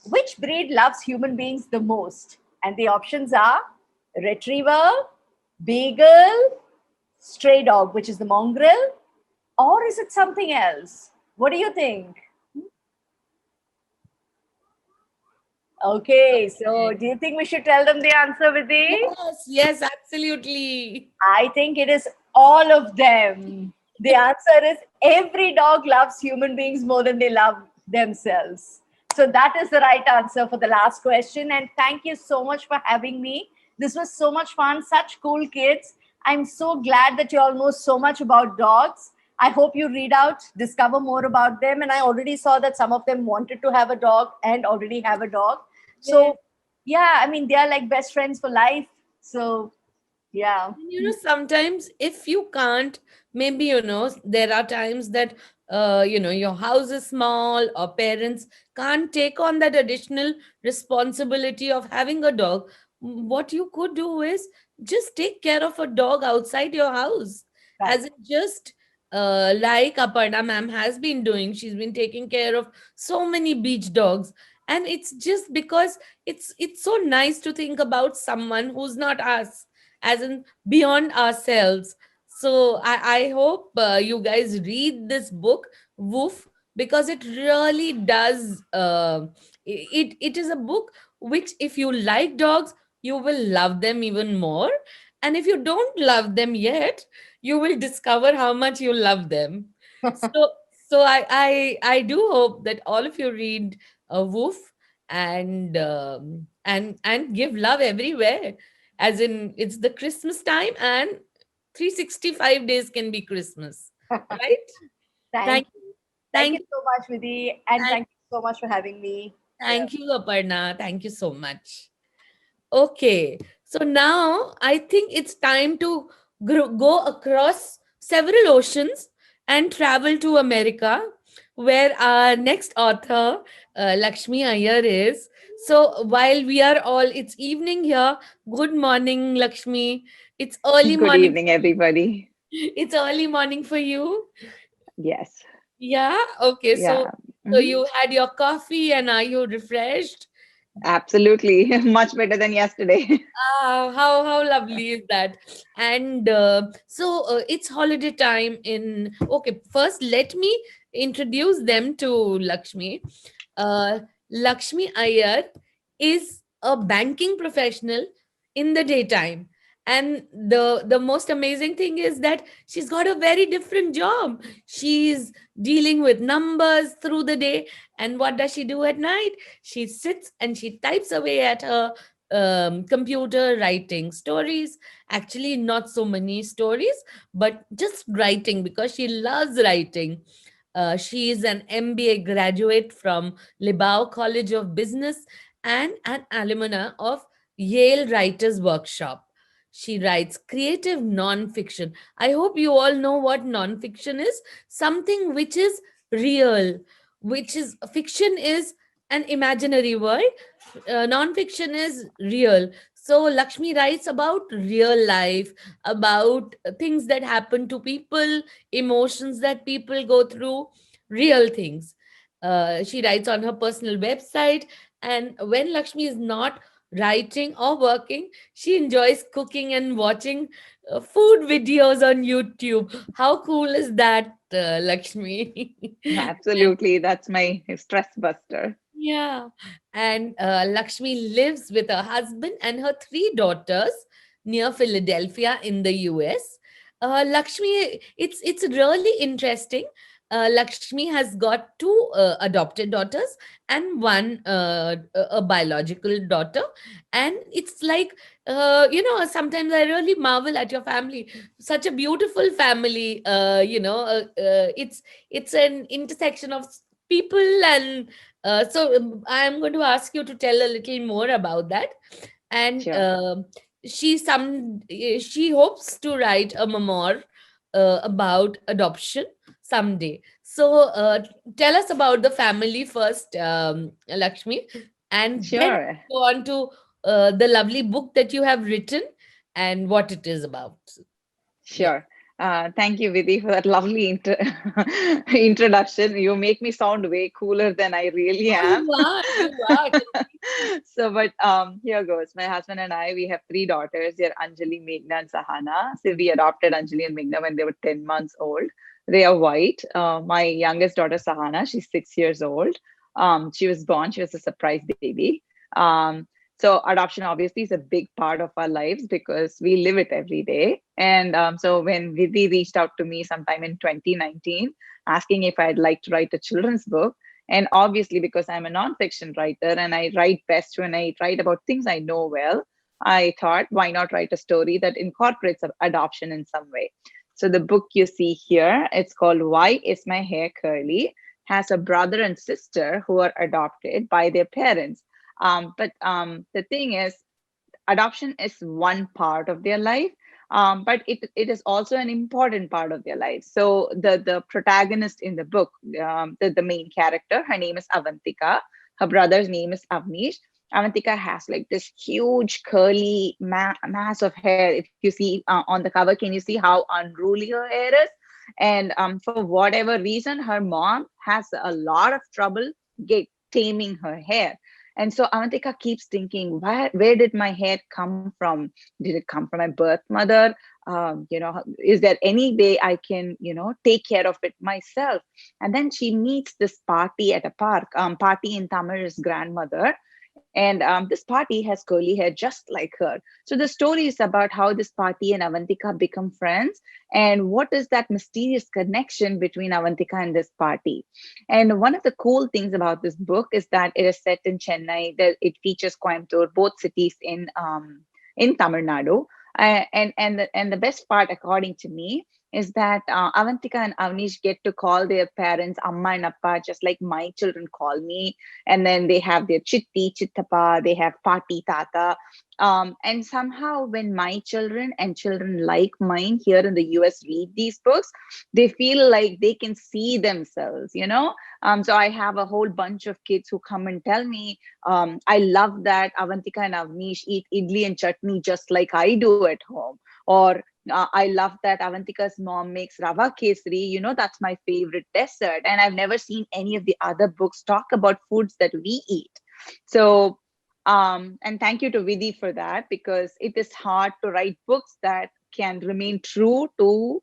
Which breed loves human beings the most? And the options are Retriever, Beagle, Stray Dog, which is the mongrel, or is it something else? What do you think? Okay, so do you think we should tell them the answer, Vidhi? Yes, yes, absolutely. I think it is all of them. The answer is every dog loves human beings more than they love themselves. So that is the right answer for the last question. And thank you so much for having me. This was so much fun, such cool kids. I'm so glad that you all know so much about dogs. I hope you read out, discover more about them. And I already saw that some of them wanted to have a dog and already have a dog. So, yeah, I mean, they are like best friends for life. So, yeah. And, sometimes if you can't, maybe, there are times that, your house is small or parents can't take on that additional responsibility of having a dog. What you could do is just take care of a dog outside your house. Right. As in just like Aparna ma'am has been doing. She's been taking care of so many beach dogs. And it's just because it's so nice to think about someone who's not us, as in beyond ourselves. So I hope you guys read this book, Woof, because it really does. It is a book which, if you like dogs, you will love them even more. And if you don't love them yet, you will discover how much you love them. So, so I do hope that all of you read Woof, and give love everywhere, as in it's the Christmas time, and 365 days can be Christmas, right? Thank Thank you. Thank thank you so much, Vidhi. And thank, thank you so much for having me. Yeah. thank you, Aparna. Thank you so much. Okay, so now I think it's time to go across several oceans and travel to America, where our next author, Lakshmi Iyer, is. So while we are all, it's evening here. Good morning, Lakshmi. It's early Good morning. evening, everybody. It's early morning for you. Yes. Yeah. Okay. So, Yeah. so Mhm. you had your coffee and are you refreshed? Absolutely. Much better than yesterday. Ah, how lovely is that? And it's holiday time in. Okay, first let me introduce them to Lakshmi. Lakshmi Iyer is a banking professional in the daytime. And the most amazing thing is that she's got a very different job. She's dealing with numbers through the day. And what does she do at night? She sits and she types away at her computer, writing stories. Actually, not so many stories, but just writing because she loves writing. She is an MBA graduate from Libau College of Business and an alumna of Yale Writers Workshop. She writes creative nonfiction. I hope you all know what nonfiction is. Something which is real, which is fiction is an imaginary world. Nonfiction is real. So Lakshmi writes about real life, about things that happen to people, emotions that people go through, real things. She writes on her personal website, and when Lakshmi is not writing or working, she enjoys cooking and watching food videos on YouTube. How cool is that, Lakshmi? And Absolutely. That's my stress buster. yeah, and Lakshmi lives with her husband and her three daughters near Philadelphia in the US. Lakshmi, it's really interesting. Lakshmi has got two adopted daughters and one a biological daughter, and it's like sometimes I really marvel at your family. Such a beautiful family. It's an intersection of people and I'm going to ask you to tell a little more about that. And Sure. she hopes to write a memoir about adoption someday. So tell us about the family first, Lakshmi, and then Sure. go on to the lovely book that you have written and what it is about. Yeah. Sure. Thank you, Vidhi, for that lovely introduction. You make me sound way cooler than I really Oh, am. you are. So, but here goes. My husband and I, we have three daughters. They're Anjali, Meghna, and Sahana. So we adopted Anjali and Meghna when they were 10 months old. They are white. My youngest daughter, Sahana, she's 6 years old. She was born, she was a surprise baby. So adoption obviously is a big part of our lives because we live it every day. And so when Vidhi reached out to me sometime in 2019, asking if I'd like to write a children's book, and obviously because I'm a nonfiction writer and I write best when I write about things I know well, I thought, why not write a story that incorporates adoption in some way? So the book you see here, it's called Why Is My Hair Curly? Has a brother and sister who are adopted by their parents. But the thing is, adoption is one part of their life, but it is also an important part of their life. So the protagonist in the book, the main character, her name is Avantika. Her brother's name is Avnish. Avantika has like this huge curly mass of hair. If you see on the cover, can you see how unruly her hair is? And for whatever reason, her mom has a lot of trouble taming her hair. And so Avantika keeps thinking, where did my hair come from? Did it come from my birth mother? Is there any way I can, take care of it myself? And then she meets this party at a park. Party in Tamil is grandmother. And this party has curly hair just like her. So the story is about how this party and Avantika become friends and what is that mysterious connection between Avantika and this party. And one of the cool things about this book is that it is set in Chennai, that it features Coimbatore, both cities in Tamil Nadu. And the best part, according to me, is that Avantika and Avnish get to call their parents Amma and Appa, just like my children call me. And then they have their Chitti, Chittappa, they have Pati, Tata. And somehow, when my children and children like mine here in the US read these books, they feel like they can see themselves. So I have a whole bunch of kids who come and tell me, I love that Avantika and Avnish eat idli and chutney just like I do at home. Or I love that Avantika's mom makes rava kesari. That's my favorite dessert. And I've never seen any of the other books talk about foods that we eat. So, and thank you to Vidhi for that, because it is hard to write books that can remain true to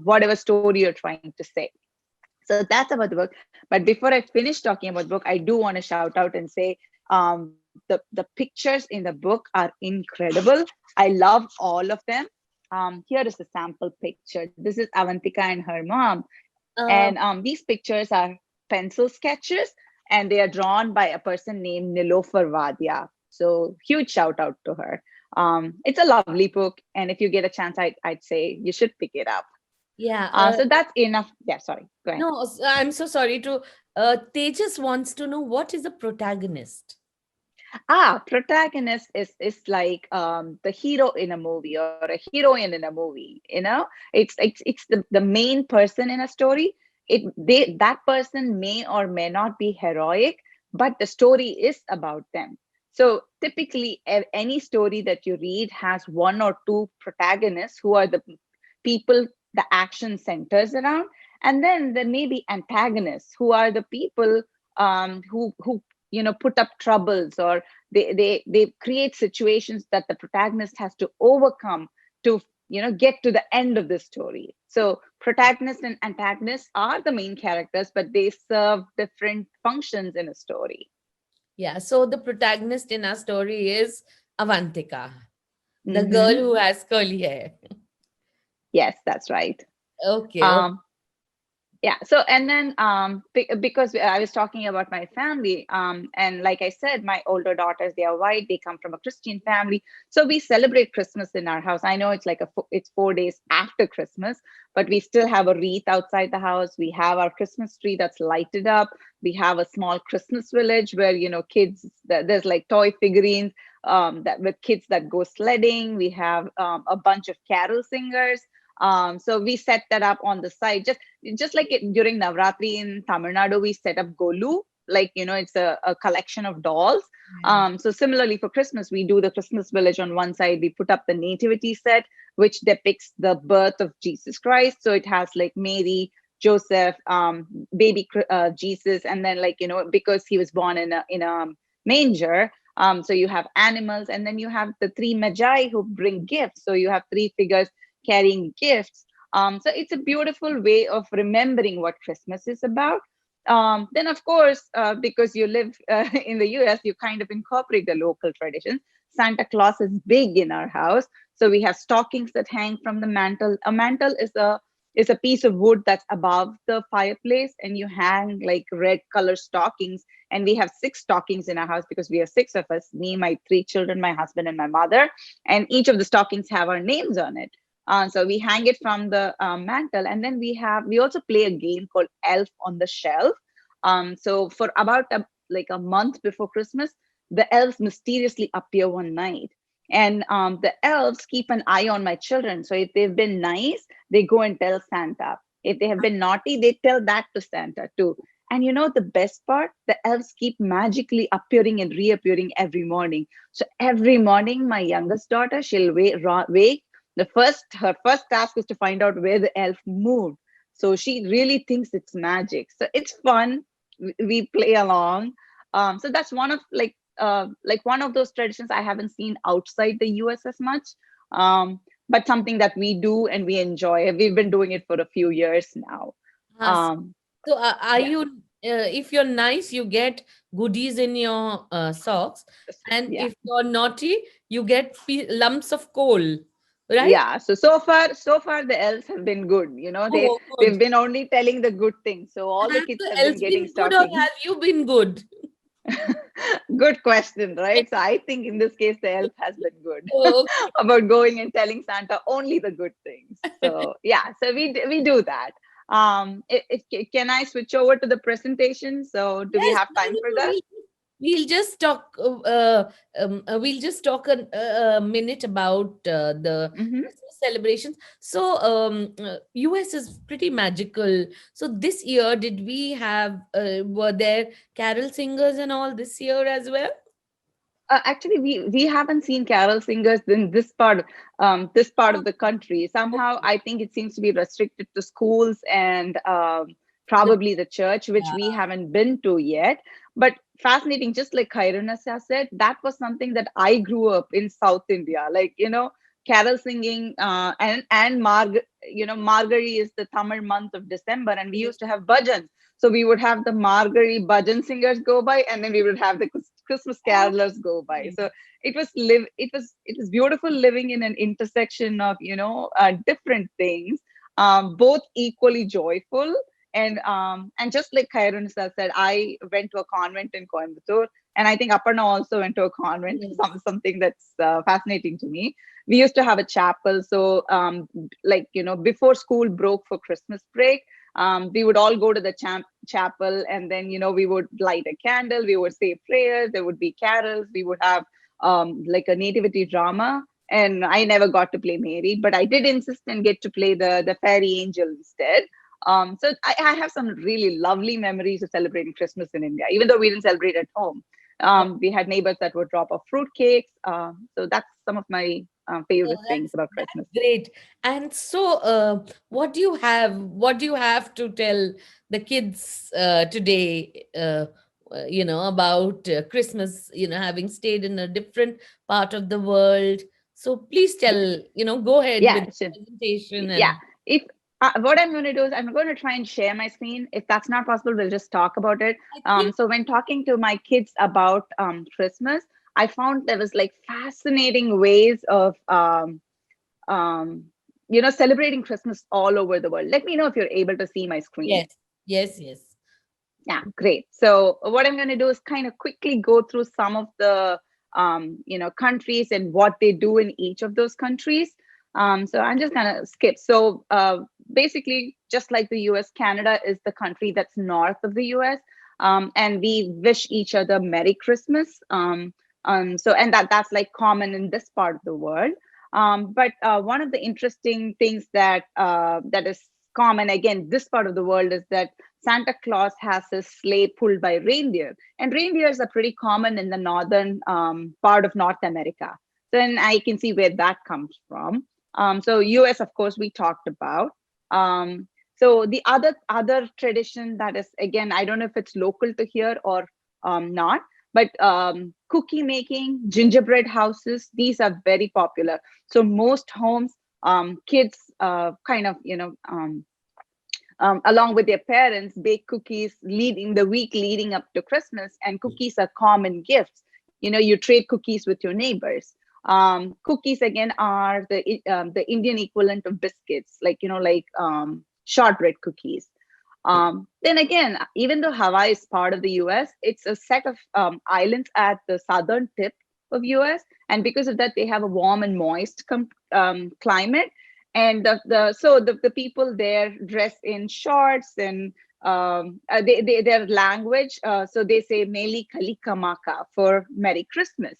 whatever story you're trying to say. So that's about the book. But before I finish talking about the book, I do want to shout out and say the pictures in the book are incredible. I love all of them. Here is a sample picture. This is Avantika and her mom. Uh, And these pictures are pencil sketches, and they are drawn by a person named Nilofer Vadia. So huge shout out to her. It's a lovely book. And if you get a chance, I'd say you should pick it up. yeah. So that's enough. Yeah, sorry. Go ahead. No, I'm so sorry to. Tejas wants to know, what is a protagonist? Protagonist is like the hero in a movie or a heroine in a movie. It's the main person in a story. That person may or may not be heroic, but the story is about them. So typically any story that you read has one or two protagonists who are the people the action centers around, and then there may be antagonists who are the people who put up troubles, or they create situations that the protagonist has to overcome to get to the end of the story. So protagonists and antagonists are the main characters, but they serve different functions in a story. Yeah, so the protagonist in our story is Avantika, the Mhm. girl who has curly hair. Yes, that's right. Okay. um yeah, so and then because I was talking about my family, and like I said, my older daughters, they are white, they come from a Christian family, so we celebrate Christmas in our house. I know it's like it's 4 days after Christmas, but we still have a wreath outside the house. We have our Christmas tree that's lighted up. We have a small Christmas village where kids, there's like toy figurines that with kids that go sledding. We have a bunch of carol singers. So we set that up on the side, just like during Navratri in Tamil Nadu, we set up Golu, like, it's a collection of dolls. So similarly for Christmas, we do the Christmas village on one side. We put up the nativity set, which depicts the birth of Jesus Christ. So it has like Mary, Joseph, baby Jesus, and then because he was born in a manger. So you have animals, and then you have the three magi who bring gifts. So you have three figures carrying gifts. So it's a beautiful way of remembering what Christmas is about. Then, of course, because you live in the US, you kind of incorporate the local traditions. Santa Claus is big in our house. So we have stockings that hang from the mantle. A mantle is a piece of wood that's above the fireplace, and you hang like red color stockings. And we have 6 stockings in our house because we are 6 of us, me, my 3 children, my husband, and my mother. And each of the stockings have our names on it. So we hang it from the mantle, and then we also play a game called Elf on the Shelf. So for about a month before Christmas, the elves mysteriously appear one night, and the elves keep an eye on my children. So if they've been nice, they go and tell Santa. If they have been naughty, they tell that to Santa too. And the best part, the elves keep magically appearing and reappearing every morning. So every morning, my youngest daughter, she'll wake. Her first task is to find out where the elf moved. So she really thinks it's magic. So it's fun. We play along. So that's one of one of those traditions I haven't seen outside the US as much. But something that we do and we enjoy. We've been doing it for a few years now. Uh, so are yeah. you, if you're nice, you get goodies in your socks, and Yeah. if you're naughty, you get lumps of coal, right? Yeah. So far the elves have been good. Oh, They've good. been only telling the good things. So all the Have kids the have been elves getting been good, or stockings. have you been good? Good question, right? So I think in this case, the elf has been good Oh, about going and telling Santa only the good things. So yeah, so we do that. Can I switch over to the presentation? So do we yes, have no, time no, for no. that? We'll just talk. We'll just talk a minute about the Mm-hmm. Christmas celebrations. So, US is pretty magical. So this year, did we have? Were there carol singers and all this year as well? Actually, we haven't seen carol singers in this part of the country. Somehow, I think it seems to be restricted to schools and probably the church, which we haven't been to yet. But fascinating, just like Khairunisa said, that was something that I grew up in South India. Like, carol singing, and Margari is the Tamil month of December, and we used to have bhajans. So we would have the Margari bhajan singers go by, and then we would have the Christmas carolers go by. So it was beautiful living in an intersection of different things, both equally joyful. And just like Khairunisa said, I went to a convent in Coimbatore, and I think Aparna also went to a convent. Something that's fascinating to me. We used to have a chapel, so before school broke for Christmas break, we would all go to the chapel, and then we would light a candle, we would say prayers, there would be carols, we would have like a nativity drama. And I never got to play Mary, but I did insist and get to play the fairy angel instead. So I have some really lovely memories of celebrating Christmas in India, even though we didn't celebrate at home. We had neighbors that would drop off fruit cakes. So that's some of my favorite things about Christmas. Great. And so, what do you have to tell the kids today? About Christmas. Having stayed in a different part of the world. So please tell. Go ahead Yeah, with the sure. presentation. Yeah. If what I'm going to do is I'm going to try and share my screen. If that's not possible, we'll just talk about it. So when talking to my kids about Christmas, I found there was like fascinating ways of celebrating Christmas all over the world. Let me know if you're able to see my screen. Yes. Yeah, great. So what I'm going to do is kind of quickly go through some of the countries and what they do in each of those countries. So I'm just gonna skip. So basically, just like the US, Canada is the country that's north of the US, and we wish each other Merry Christmas. And that's like common in this part of the world. But one of the interesting things that is common, again, this part of the world, is that Santa Claus has his sleigh pulled by reindeer, and reindeers are pretty common in the northern part of North America. Then I can see where that comes from. So US, of course, we talked about. So the other tradition that is, again, I don't know if it's local to here or not, but cookie making, gingerbread houses, these are very popular. So most homes, kids along with their parents, bake cookies leading the week leading up to Christmas, and cookies are common gifts. You trade cookies with your neighbors. Cookies again are the Indian equivalent of biscuits, like shortbread cookies. Then again, even though Hawaii is part of the US, it's a set of islands at the southern tip of US, and because of that, they have a warm and moist climate. And the people there dress in shorts, and their language, so they say Meli Kalikamaka for Merry Christmas.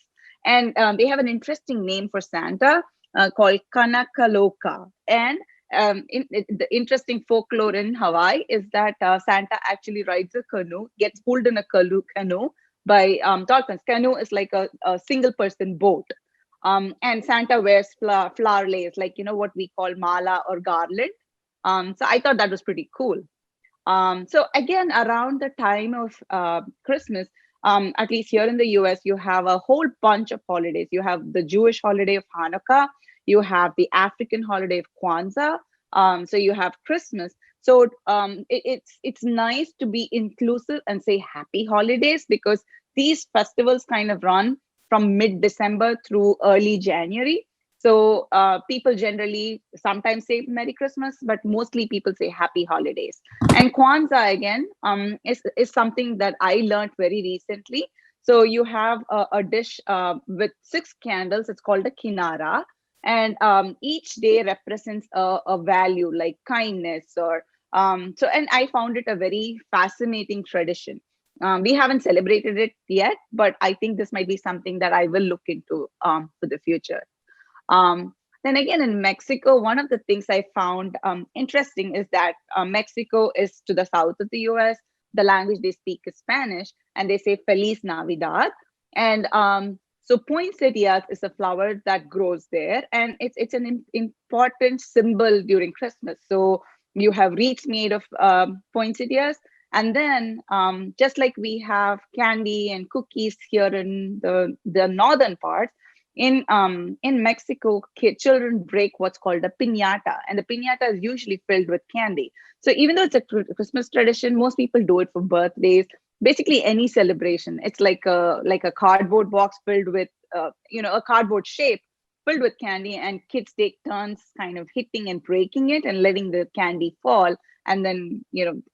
And they have an interesting name for Santa called Kanakaloka. And the interesting folklore in Hawaii is that Santa actually rides a canoe, gets pulled in a canoe by dolphins. Canoe is like a single person boat. And Santa wears flower lace, like what we call mala or garland. So I thought that was pretty cool. So again, around the time of Christmas, at least here in the US, you have a whole bunch of holidays. You have the Jewish holiday of Hanukkah, you have the African holiday of Kwanzaa, so you have Christmas. So it's nice to be inclusive and say happy holidays, because these festivals kind of run from mid-December through early January. So people generally sometimes say Merry Christmas, but mostly people say Happy Holidays. And Kwanzaa, again, is something that I learned very recently. So you have a dish with 6 candles. It's called a kinara. And each day represents a value like kindness or and I found it a very fascinating tradition. We haven't celebrated it yet, but I think this might be something that I will look into for the future. Then again, in Mexico, one of the things I found interesting is that Mexico is to the south of the US. The language they speak is Spanish, and they say Feliz Navidad. And So poinsettias is a flower that grows there, and it's an important symbol during Christmas. So you have wreaths made of poinsettias, and then just like we have candy and cookies here in the northern parts, in Mexico, children break what's called a piñata, and the piñata is usually filled with candy. So even though it's a Christmas tradition, most people do it for birthdays, basically any celebration. It's like a cardboard box filled with a cardboard shape filled with candy, and kids take turns kind of hitting and breaking it and letting the candy fall, and then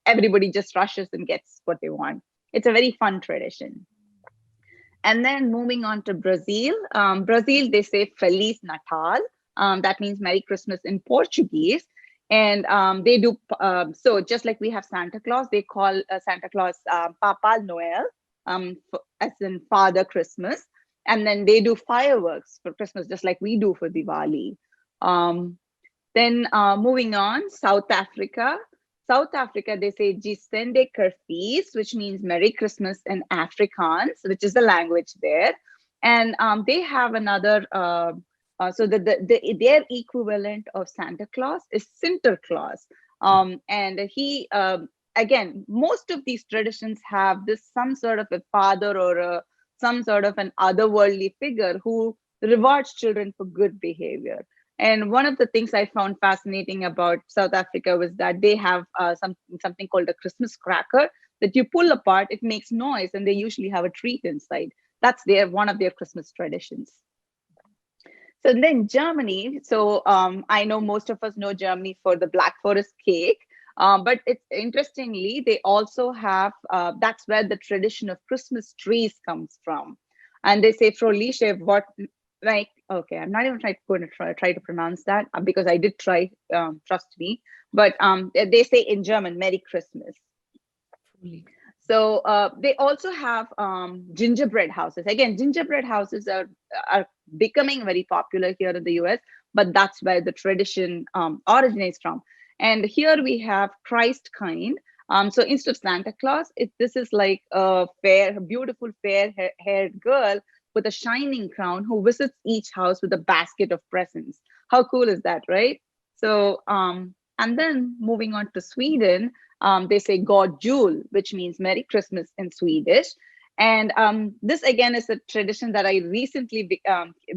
everybody just rushes and gets what they want. It's a very fun tradition. And then moving on to Brazil. Brazil, they say Feliz Natal. That means Merry Christmas in Portuguese. And they do, so just like we have Santa Claus, they call Santa Claus Papa Noel, as in Father Christmas. And then they do fireworks for Christmas, just like we do for Diwali. Then moving on, South Africa. South Africa, they say Gisende Kerfees, which means Merry Christmas in Afrikaans, which is the language there. And they have another, so their equivalent of Santa Claus is Sinterklaas. And he, again, most of these traditions have some sort of a father or some sort of an otherworldly figure who rewards children for good behavior. And one of the things I found fascinating about South Africa was that they have something called a Christmas cracker that you pull apart, it makes noise, and they usually have a treat inside. That's one of their Christmas traditions. So then Germany. So I know most of us know Germany for the Black Forest cake, but it's interestingly, they also have, that's where the tradition of Christmas trees comes from. And they say Frohliche Wort, like, okay, I'm not even going to try to pronounce that because I did try, trust me. But they say in German, Merry Christmas. So they also have gingerbread houses. Again, gingerbread houses are becoming very popular here in the US, but that's where the tradition originates from. And here we have Christkind. So instead of Santa Claus, this is like a beautiful fair-haired girl with a shining crown who visits each house with a basket of presents. How cool is that, right? So, and then moving on to Sweden, they say God Jul, which means Merry Christmas in Swedish. And this again is a tradition that I recently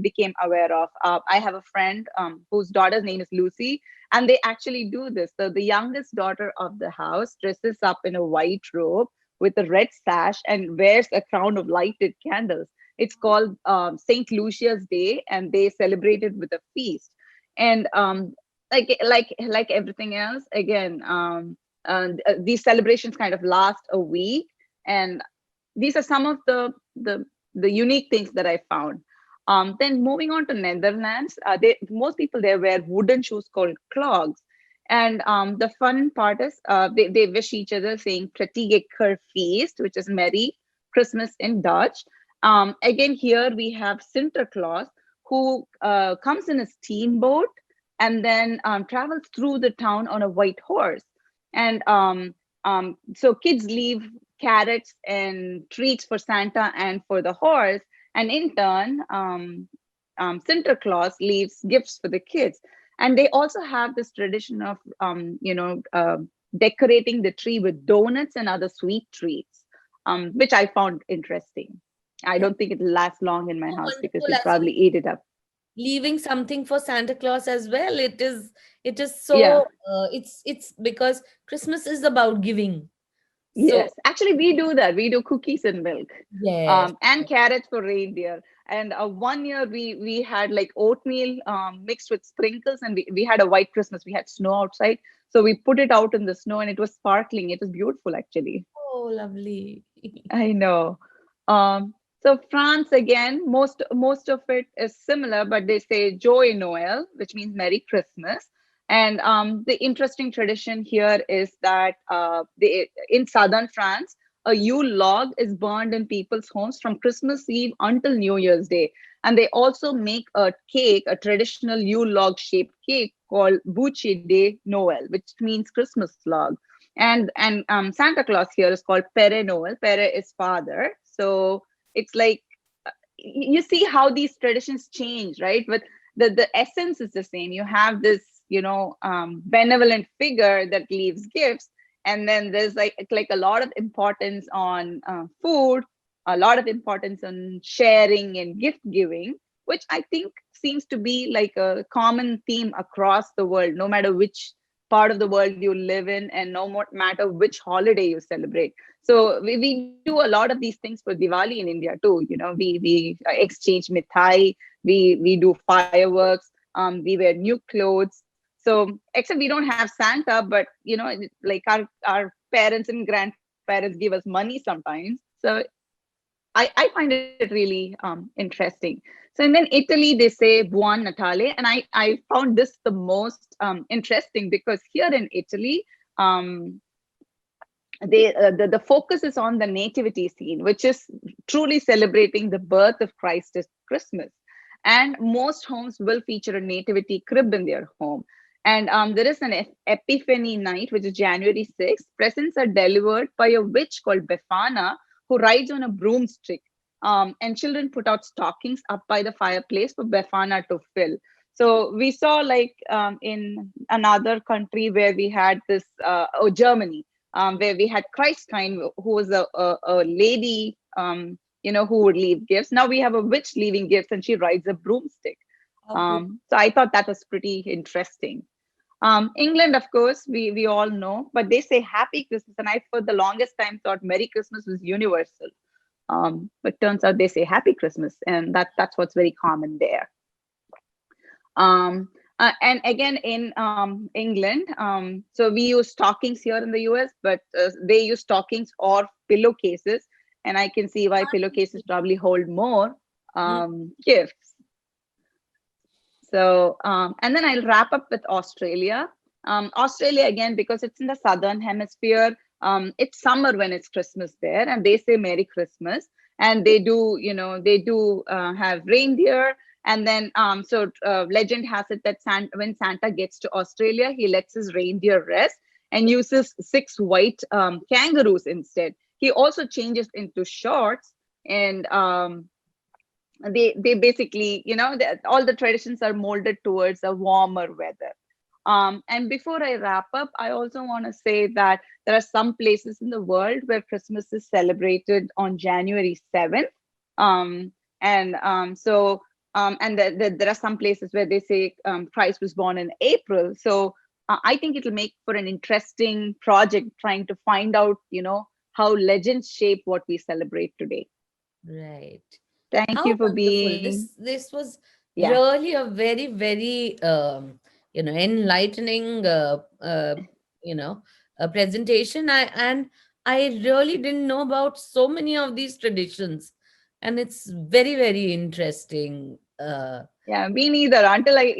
became aware of. I have a friend whose daughter's name is Lucy, and they actually do this. So the youngest daughter of the house dresses up in a white robe with a red sash and wears a crown of lighted candles. It's called St. Lucia's Day, and they celebrate it with a feast. And like everything else, again, these celebrations kind of last a week, and these are some of the unique things that I found. Then moving on to Netherlands, most people there wear wooden shoes called clogs. And the fun part is they wish each other saying Prettige Kerfeest, which is Merry Christmas in Dutch. Again, here we have Sinterklaas, who comes in a steamboat and then travels through the town on a white horse. And so kids leave carrots and treats for Santa and for the horse. And in turn, Sinterklaas leaves gifts for the kids. And they also have this tradition of, decorating the tree with donuts and other sweet treats, which I found interesting. I don't think it'll last long in my house because they'll probably eat it up. Leaving something for Santa Claus as well. It is so, Yeah. it's because Christmas is about giving. Yes, actually we do that. We do cookies and milk. Yes. And carrots for reindeer. And 1 year we had like oatmeal mixed with sprinkles, and we had a white Christmas. We had snow outside, so we put it out in the snow, and it was sparkling. It was beautiful, actually. Oh, lovely. I know. So France, again, most of it is similar, but they say Joyeux Noël, which means Merry Christmas. And the interesting tradition here is that in southern France, a Yule log is burned in people's homes from Christmas Eve until New Year's Day. And they also make a cake, a traditional Yule log shaped cake called Bûcher de Noël, which means Christmas log. And Santa Claus here is called Père Noël. Père is father. So it's like, you see how these traditions change, right? But the essence is the same. You have this, benevolent figure that leaves gifts, and then there's like a lot of importance on food, a lot of importance on sharing and gift giving, which I think seems to be like a common theme across the world, no matter which part of the world you live in, and no matter which holiday you celebrate. So we do a lot of these things for Diwali in India too. We exchange mithai, we do fireworks, we wear new clothes. So except we don't have Santa, but like our parents and grandparents give us money sometimes. So I find it really interesting. So and then Italy, they say Buon Natale, and I found this the most interesting, because here in Italy, the focus is on the nativity scene, which is truly celebrating the birth of Christ at Christmas. And most homes will feature a nativity crib in their home. And there is an Epiphany night, which is January 6th. Presents are delivered by a witch called Befana, who rides on a broomstick. And children put out stockings up by the fireplace for Befana to fill. So we saw, like, in another country where we had this, Germany, where we had Christkind, who was a lady, who would leave gifts. Now we have a witch leaving gifts, and she rides a broomstick. So I thought that was pretty interesting. England, of course, we all know, but they say Happy Christmas, and I for the longest time thought Merry Christmas was universal. But turns out they say Happy Christmas, and that's what's very common there. And again in England, so we use stockings here in the US, but they use stockings or pillowcases, and I can see why pillowcases probably hold more gifts. So, and then I'll wrap up with Australia. Australia, again, because it's in the southern hemisphere, it's summer when it's Christmas there, and they say Merry Christmas. And they do, have reindeer. And then, legend has it that when Santa gets to Australia, he lets his reindeer rest and uses 6 white kangaroos instead. He also changes into shorts, and they basically, all the traditions are molded towards a warmer weather. And before I wrap up, I also want to say that there are some places in the world where Christmas is celebrated on January 7th. And there are some places where they say Christ was born in April. So I think it'll make for an interesting project, trying to find out, how legends shape what we celebrate today. Right. Thank How you for wonderful. being. This was Yeah. really a very, very enlightening presentation. I really didn't know about so many of these traditions, and it's very, very interesting. Yeah, me neither. Until I,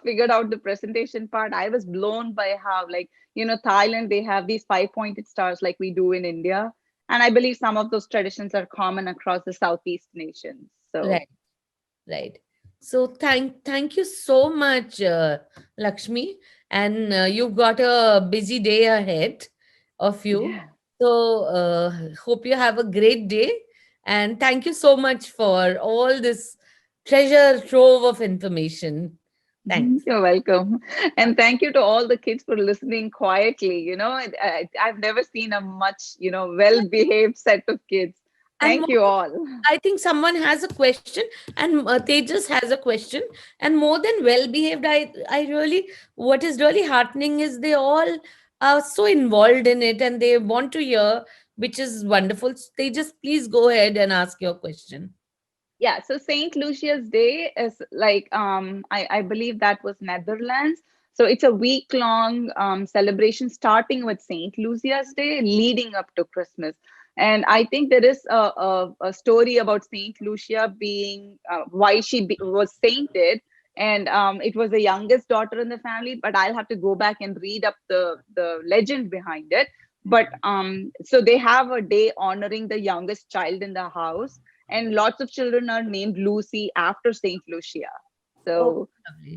figured out the presentation part, I was blown by how, like, Thailand, they have these 5-pointed stars like we do in India. And I believe some of those traditions are common across the Southeast nations. So Right. So thank you so much, Lakshmi, and you've got a busy day ahead of you. yeah. So hope you have a great day, and thank you so much for all this treasure trove of information. Thanks. You're welcome. And thank you to all the kids for listening quietly. I've never seen a much, well-behaved set of kids. And Thank you all. I think someone has a question, and Tejas has a question. And more than well behaved, I really, what is really heartening is they all are so involved in it, and they want to hear, which is wonderful. Tejas, please go ahead and ask your question. Yeah, so Saint Lucia's Day is like, I believe that was Netherlands. So it's a week-long celebration starting with Saint Lucia's Day, leading up to Christmas. And I think there is a story about Saint Lucia being why she was sainted. And it was the youngest daughter in the family, but I'll have to go back and read up the legend behind it. But so they have a day honoring the youngest child in the house, and lots of children are named Lucy after Saint Lucia. So Lovely.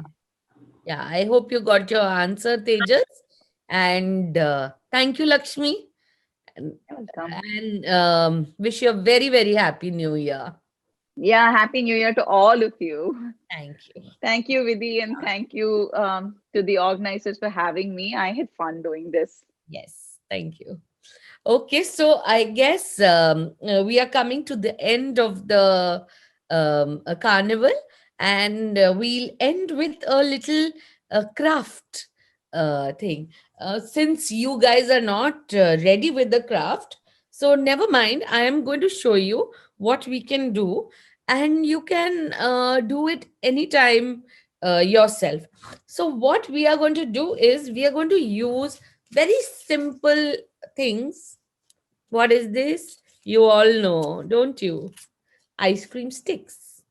Yeah, I hope you got your answer, Tejas. And thank you, Lakshmi. And, welcome. and wish you a very, very happy new year. Yeah, Happy New Year to all of you. Thank you. Thank you, Vidhi, and thank you to the organizers for having me. I had fun doing this. Yes, thank you. Okay, so I guess we are coming to the end of the carnival, and we'll end with a little craft thing. Since you guys are not ready with the craft, so never mind. I am going to show you what we can do, and you can do it anytime yourself. So, what we are going to do is we are going to use very simple things. What is this? You all know, don't you? Ice cream sticks.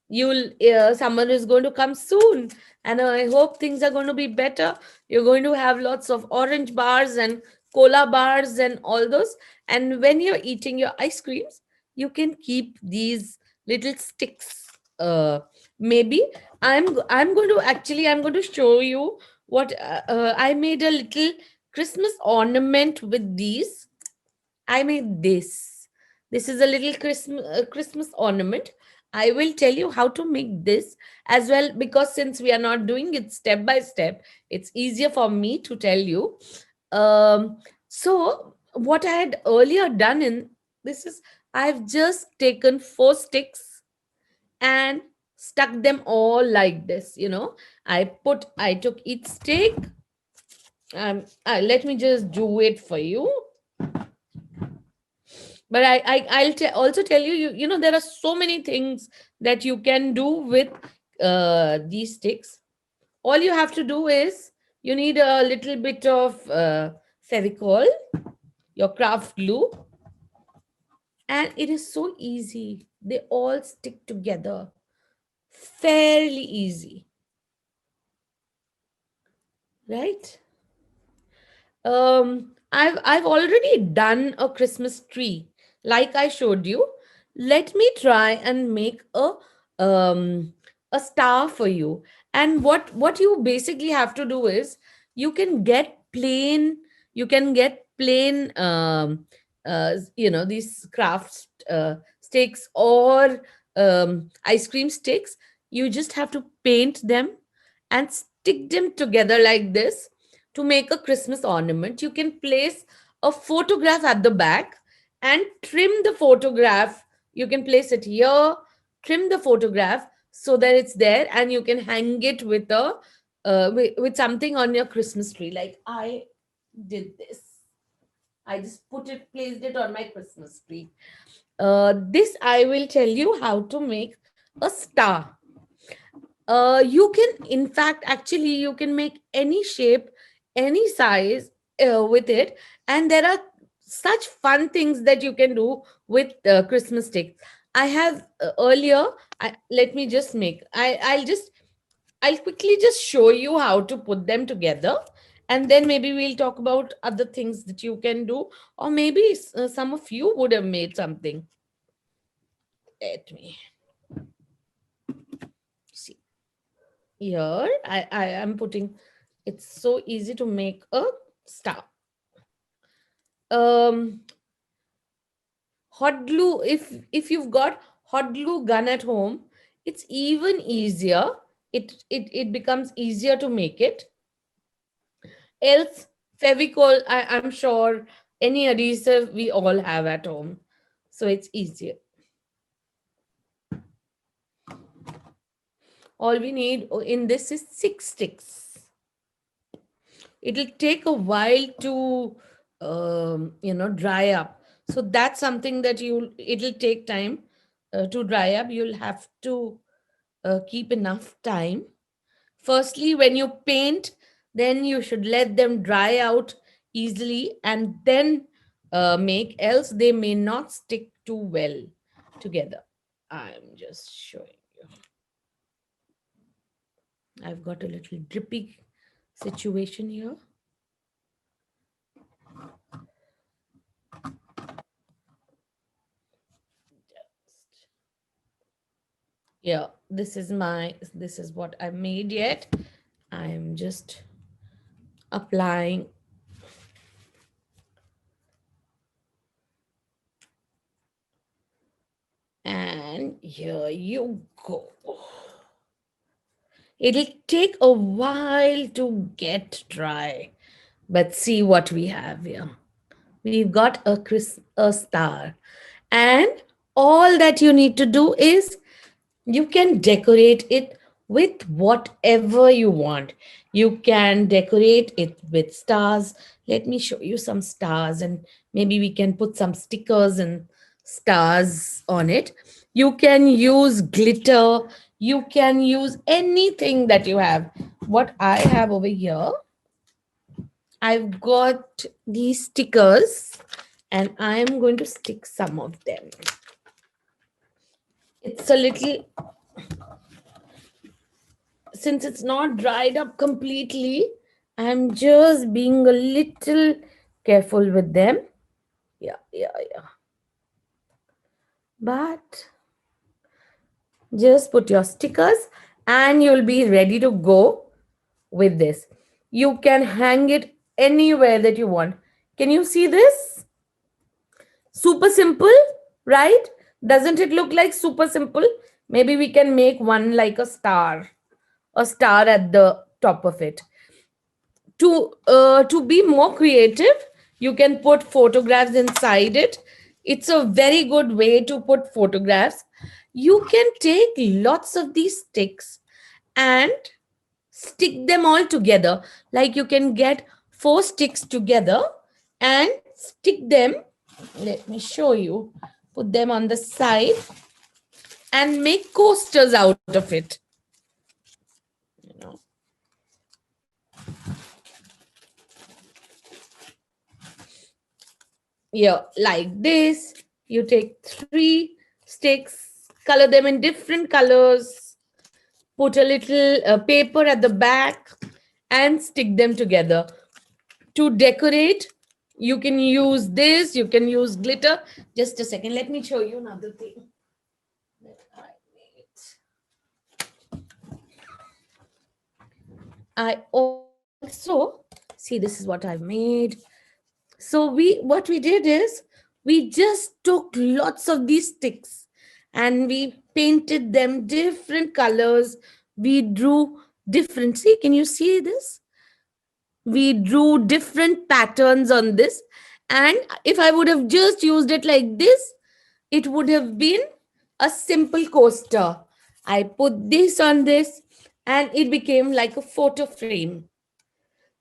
You'll Summer is going to come soon, and I hope things are going to be better. You're going to have lots of orange bars and cola bars and all those. And when you're eating your ice creams, you can keep these little sticks. Maybe I'm going to show you what I made a little Christmas ornament with these. I made this. This is a little Christmas ornament. I will tell you how to make this as well, because since we are not doing it step by step, it's easier for me to tell you. So what I had earlier done in this is I've just taken 4 sticks and stuck them all like this. I took each stick. Let me just do it for you. But also tell you, there are so many things that you can do with these sticks. All you have to do is you need a little bit of fevicol, your craft glue, and it is so easy. They all stick together fairly easy, right? I've already done a Christmas tree, like I showed you. Let me try and make a star for you. And what you basically have to do is you can get plain these craft sticks or ice cream sticks. You just have to paint them and stick them together like this to make a Christmas ornament. You can place a photograph at the back and trim the photograph. You can place it here, trim the photograph so that it's there, and you can hang it with something on your Christmas tree. Like I did this. I just placed it on my Christmas tree. This I will tell you how to make a star. You can, in fact, actually, you can make any shape, any size with it. And there are such fun things that you can do with Christmas sticks. I have earlier, let me just make, I'll quickly just show you how to put them together. And then maybe we'll talk about other things that you can do. Or maybe some of you would have made something. Let me see. Here I am putting, it's so easy to make a star. Hot glue, if you've got hot glue gun at home, it's even easier. It becomes easier to make it. Else, fevicol, I'm sure any adhesive we all have at home, so it's easier. All we need in this is 6 sticks. It'll take a while to dry up, so that's something that it'll take time to dry up. You'll have to keep enough time. Firstly, when you paint, then you should let them dry out easily and then make, else they may not stick too well together. I'm just showing you. I've got a little drippy situation here. Yeah, this is what I made yet. I'm just applying. And here you go. It'll take a while to get dry, but see what we have here. We've got a star, and all that you need to do is you can decorate it with whatever you want. You can decorate it with stars. Let me show you some stars, and maybe we can put some stickers and stars on it. You can use glitter. You can use anything that you have. What I have over here, I've got these stickers, and I'm going to stick some of them. It's a little, since it's not dried up completely, I'm just being a little careful with them. Yeah. But just put your stickers and you'll be ready to go with this. You can hang it anywhere that you want. Can you see this? Super simple, right? Doesn't it look like super simple? Maybe we can make one like a star at the top of it. To be more creative, you can put photographs inside it. It's a very good way to put photographs. You can take lots of these sticks and stick them all together. Like you can get 4 sticks together and stick them. Let me show you. Put them on the side and make coasters out of it. You know. Yeah, like this. You take 3 sticks, color them in different colors, put a little paper at the back, and stick them together. To decorate, you can use this, you can use glitter. Just a second, let me show you another thing that I made. I also, see, this is what I've made. So what we did is we just took lots of these sticks and we painted them different colors. We drew different, see, can you see this? We drew different patterns on this. And if I would have just used it like this, it would have been a simple coaster. I put this on this and it became like a photo frame.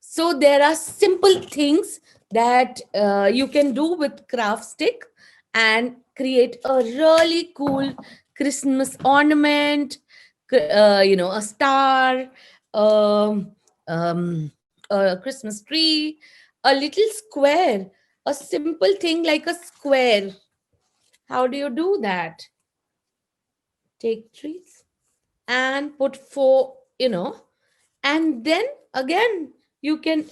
So there are simple things that you can do with craft stick and create a really cool Christmas ornament, a star, a Christmas tree, a little square, a simple thing like a square. How do you do that? Take trees and put 4, and then again you can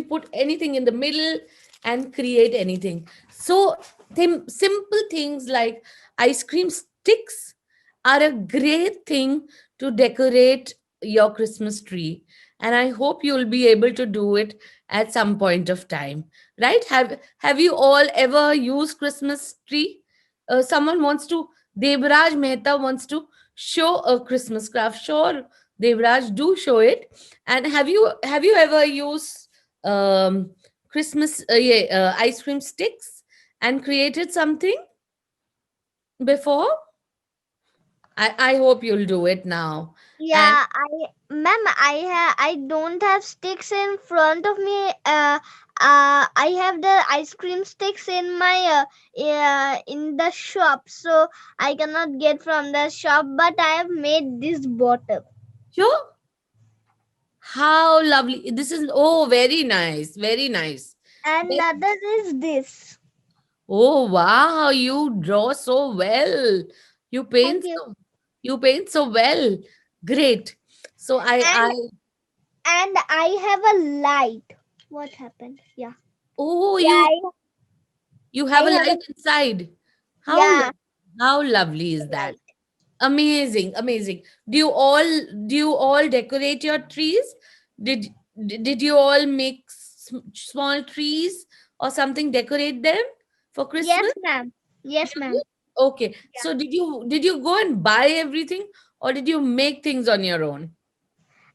put anything in the middle and create anything. So simple things like ice cream sticks are a great thing to decorate your Christmas tree, and I hope you'll be able to do it at some point of time, right? Have you all ever used Christmas tree? Someone wants to, Devraj Mehta wants to show a Christmas craft. Sure, Devraj, do show it. And have you ever used Christmas ice cream sticks and created something before? I hope you'll do it now. Yeah, I don't have sticks in front of me. I have the ice cream sticks in my in the shop, so I cannot get from the shop. But I have made this bottle. Sure. How lovely. This is, oh, very nice. Very nice. And Ve- other is this. Oh, wow. You draw so well. You paint Thank you. so you paint so well. Great. So And I have a light. What happened? Yeah. oh, Yeah. you have I a have light inside. How Yeah. how lovely is that? Light. Amazing, amazing. Do you all decorate your trees? Did did you all make small trees or something, decorate them for Yes, Christmas? ma'am. Yes, ma'am. Okay. So did you go and buy everything, or did you make things on your own?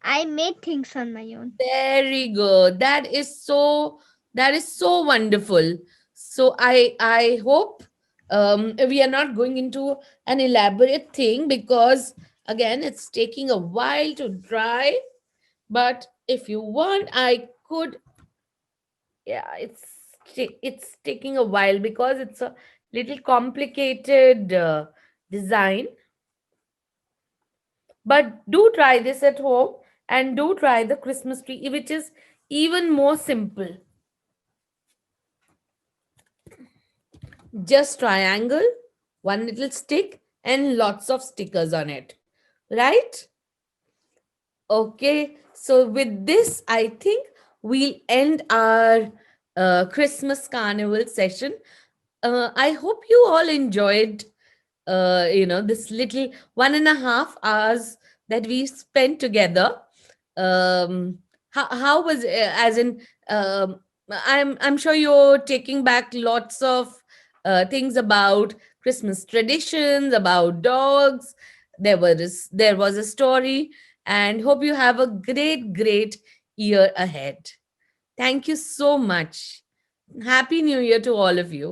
I made things on my own. Very good. That is so wonderful. So I hope we are not going into an elaborate thing, because again it's taking a while to dry. But if you want, I could. Yeah, it's taking a while because it's a little complicated design. But do try this at home, and do try the Christmas tree, which is even more simple. Just triangle, one little stick, and lots of stickers on it. Right? Okay. So with this, I think we'll end our Christmas carnival session. I hope you all enjoyed this little 1.5 hours that we spent together. How was as in I'm sure you're taking back lots of things about Christmas traditions, about dogs. There was a story, and hope you have a great year ahead. Thank you so much. Happy New Year to all of you.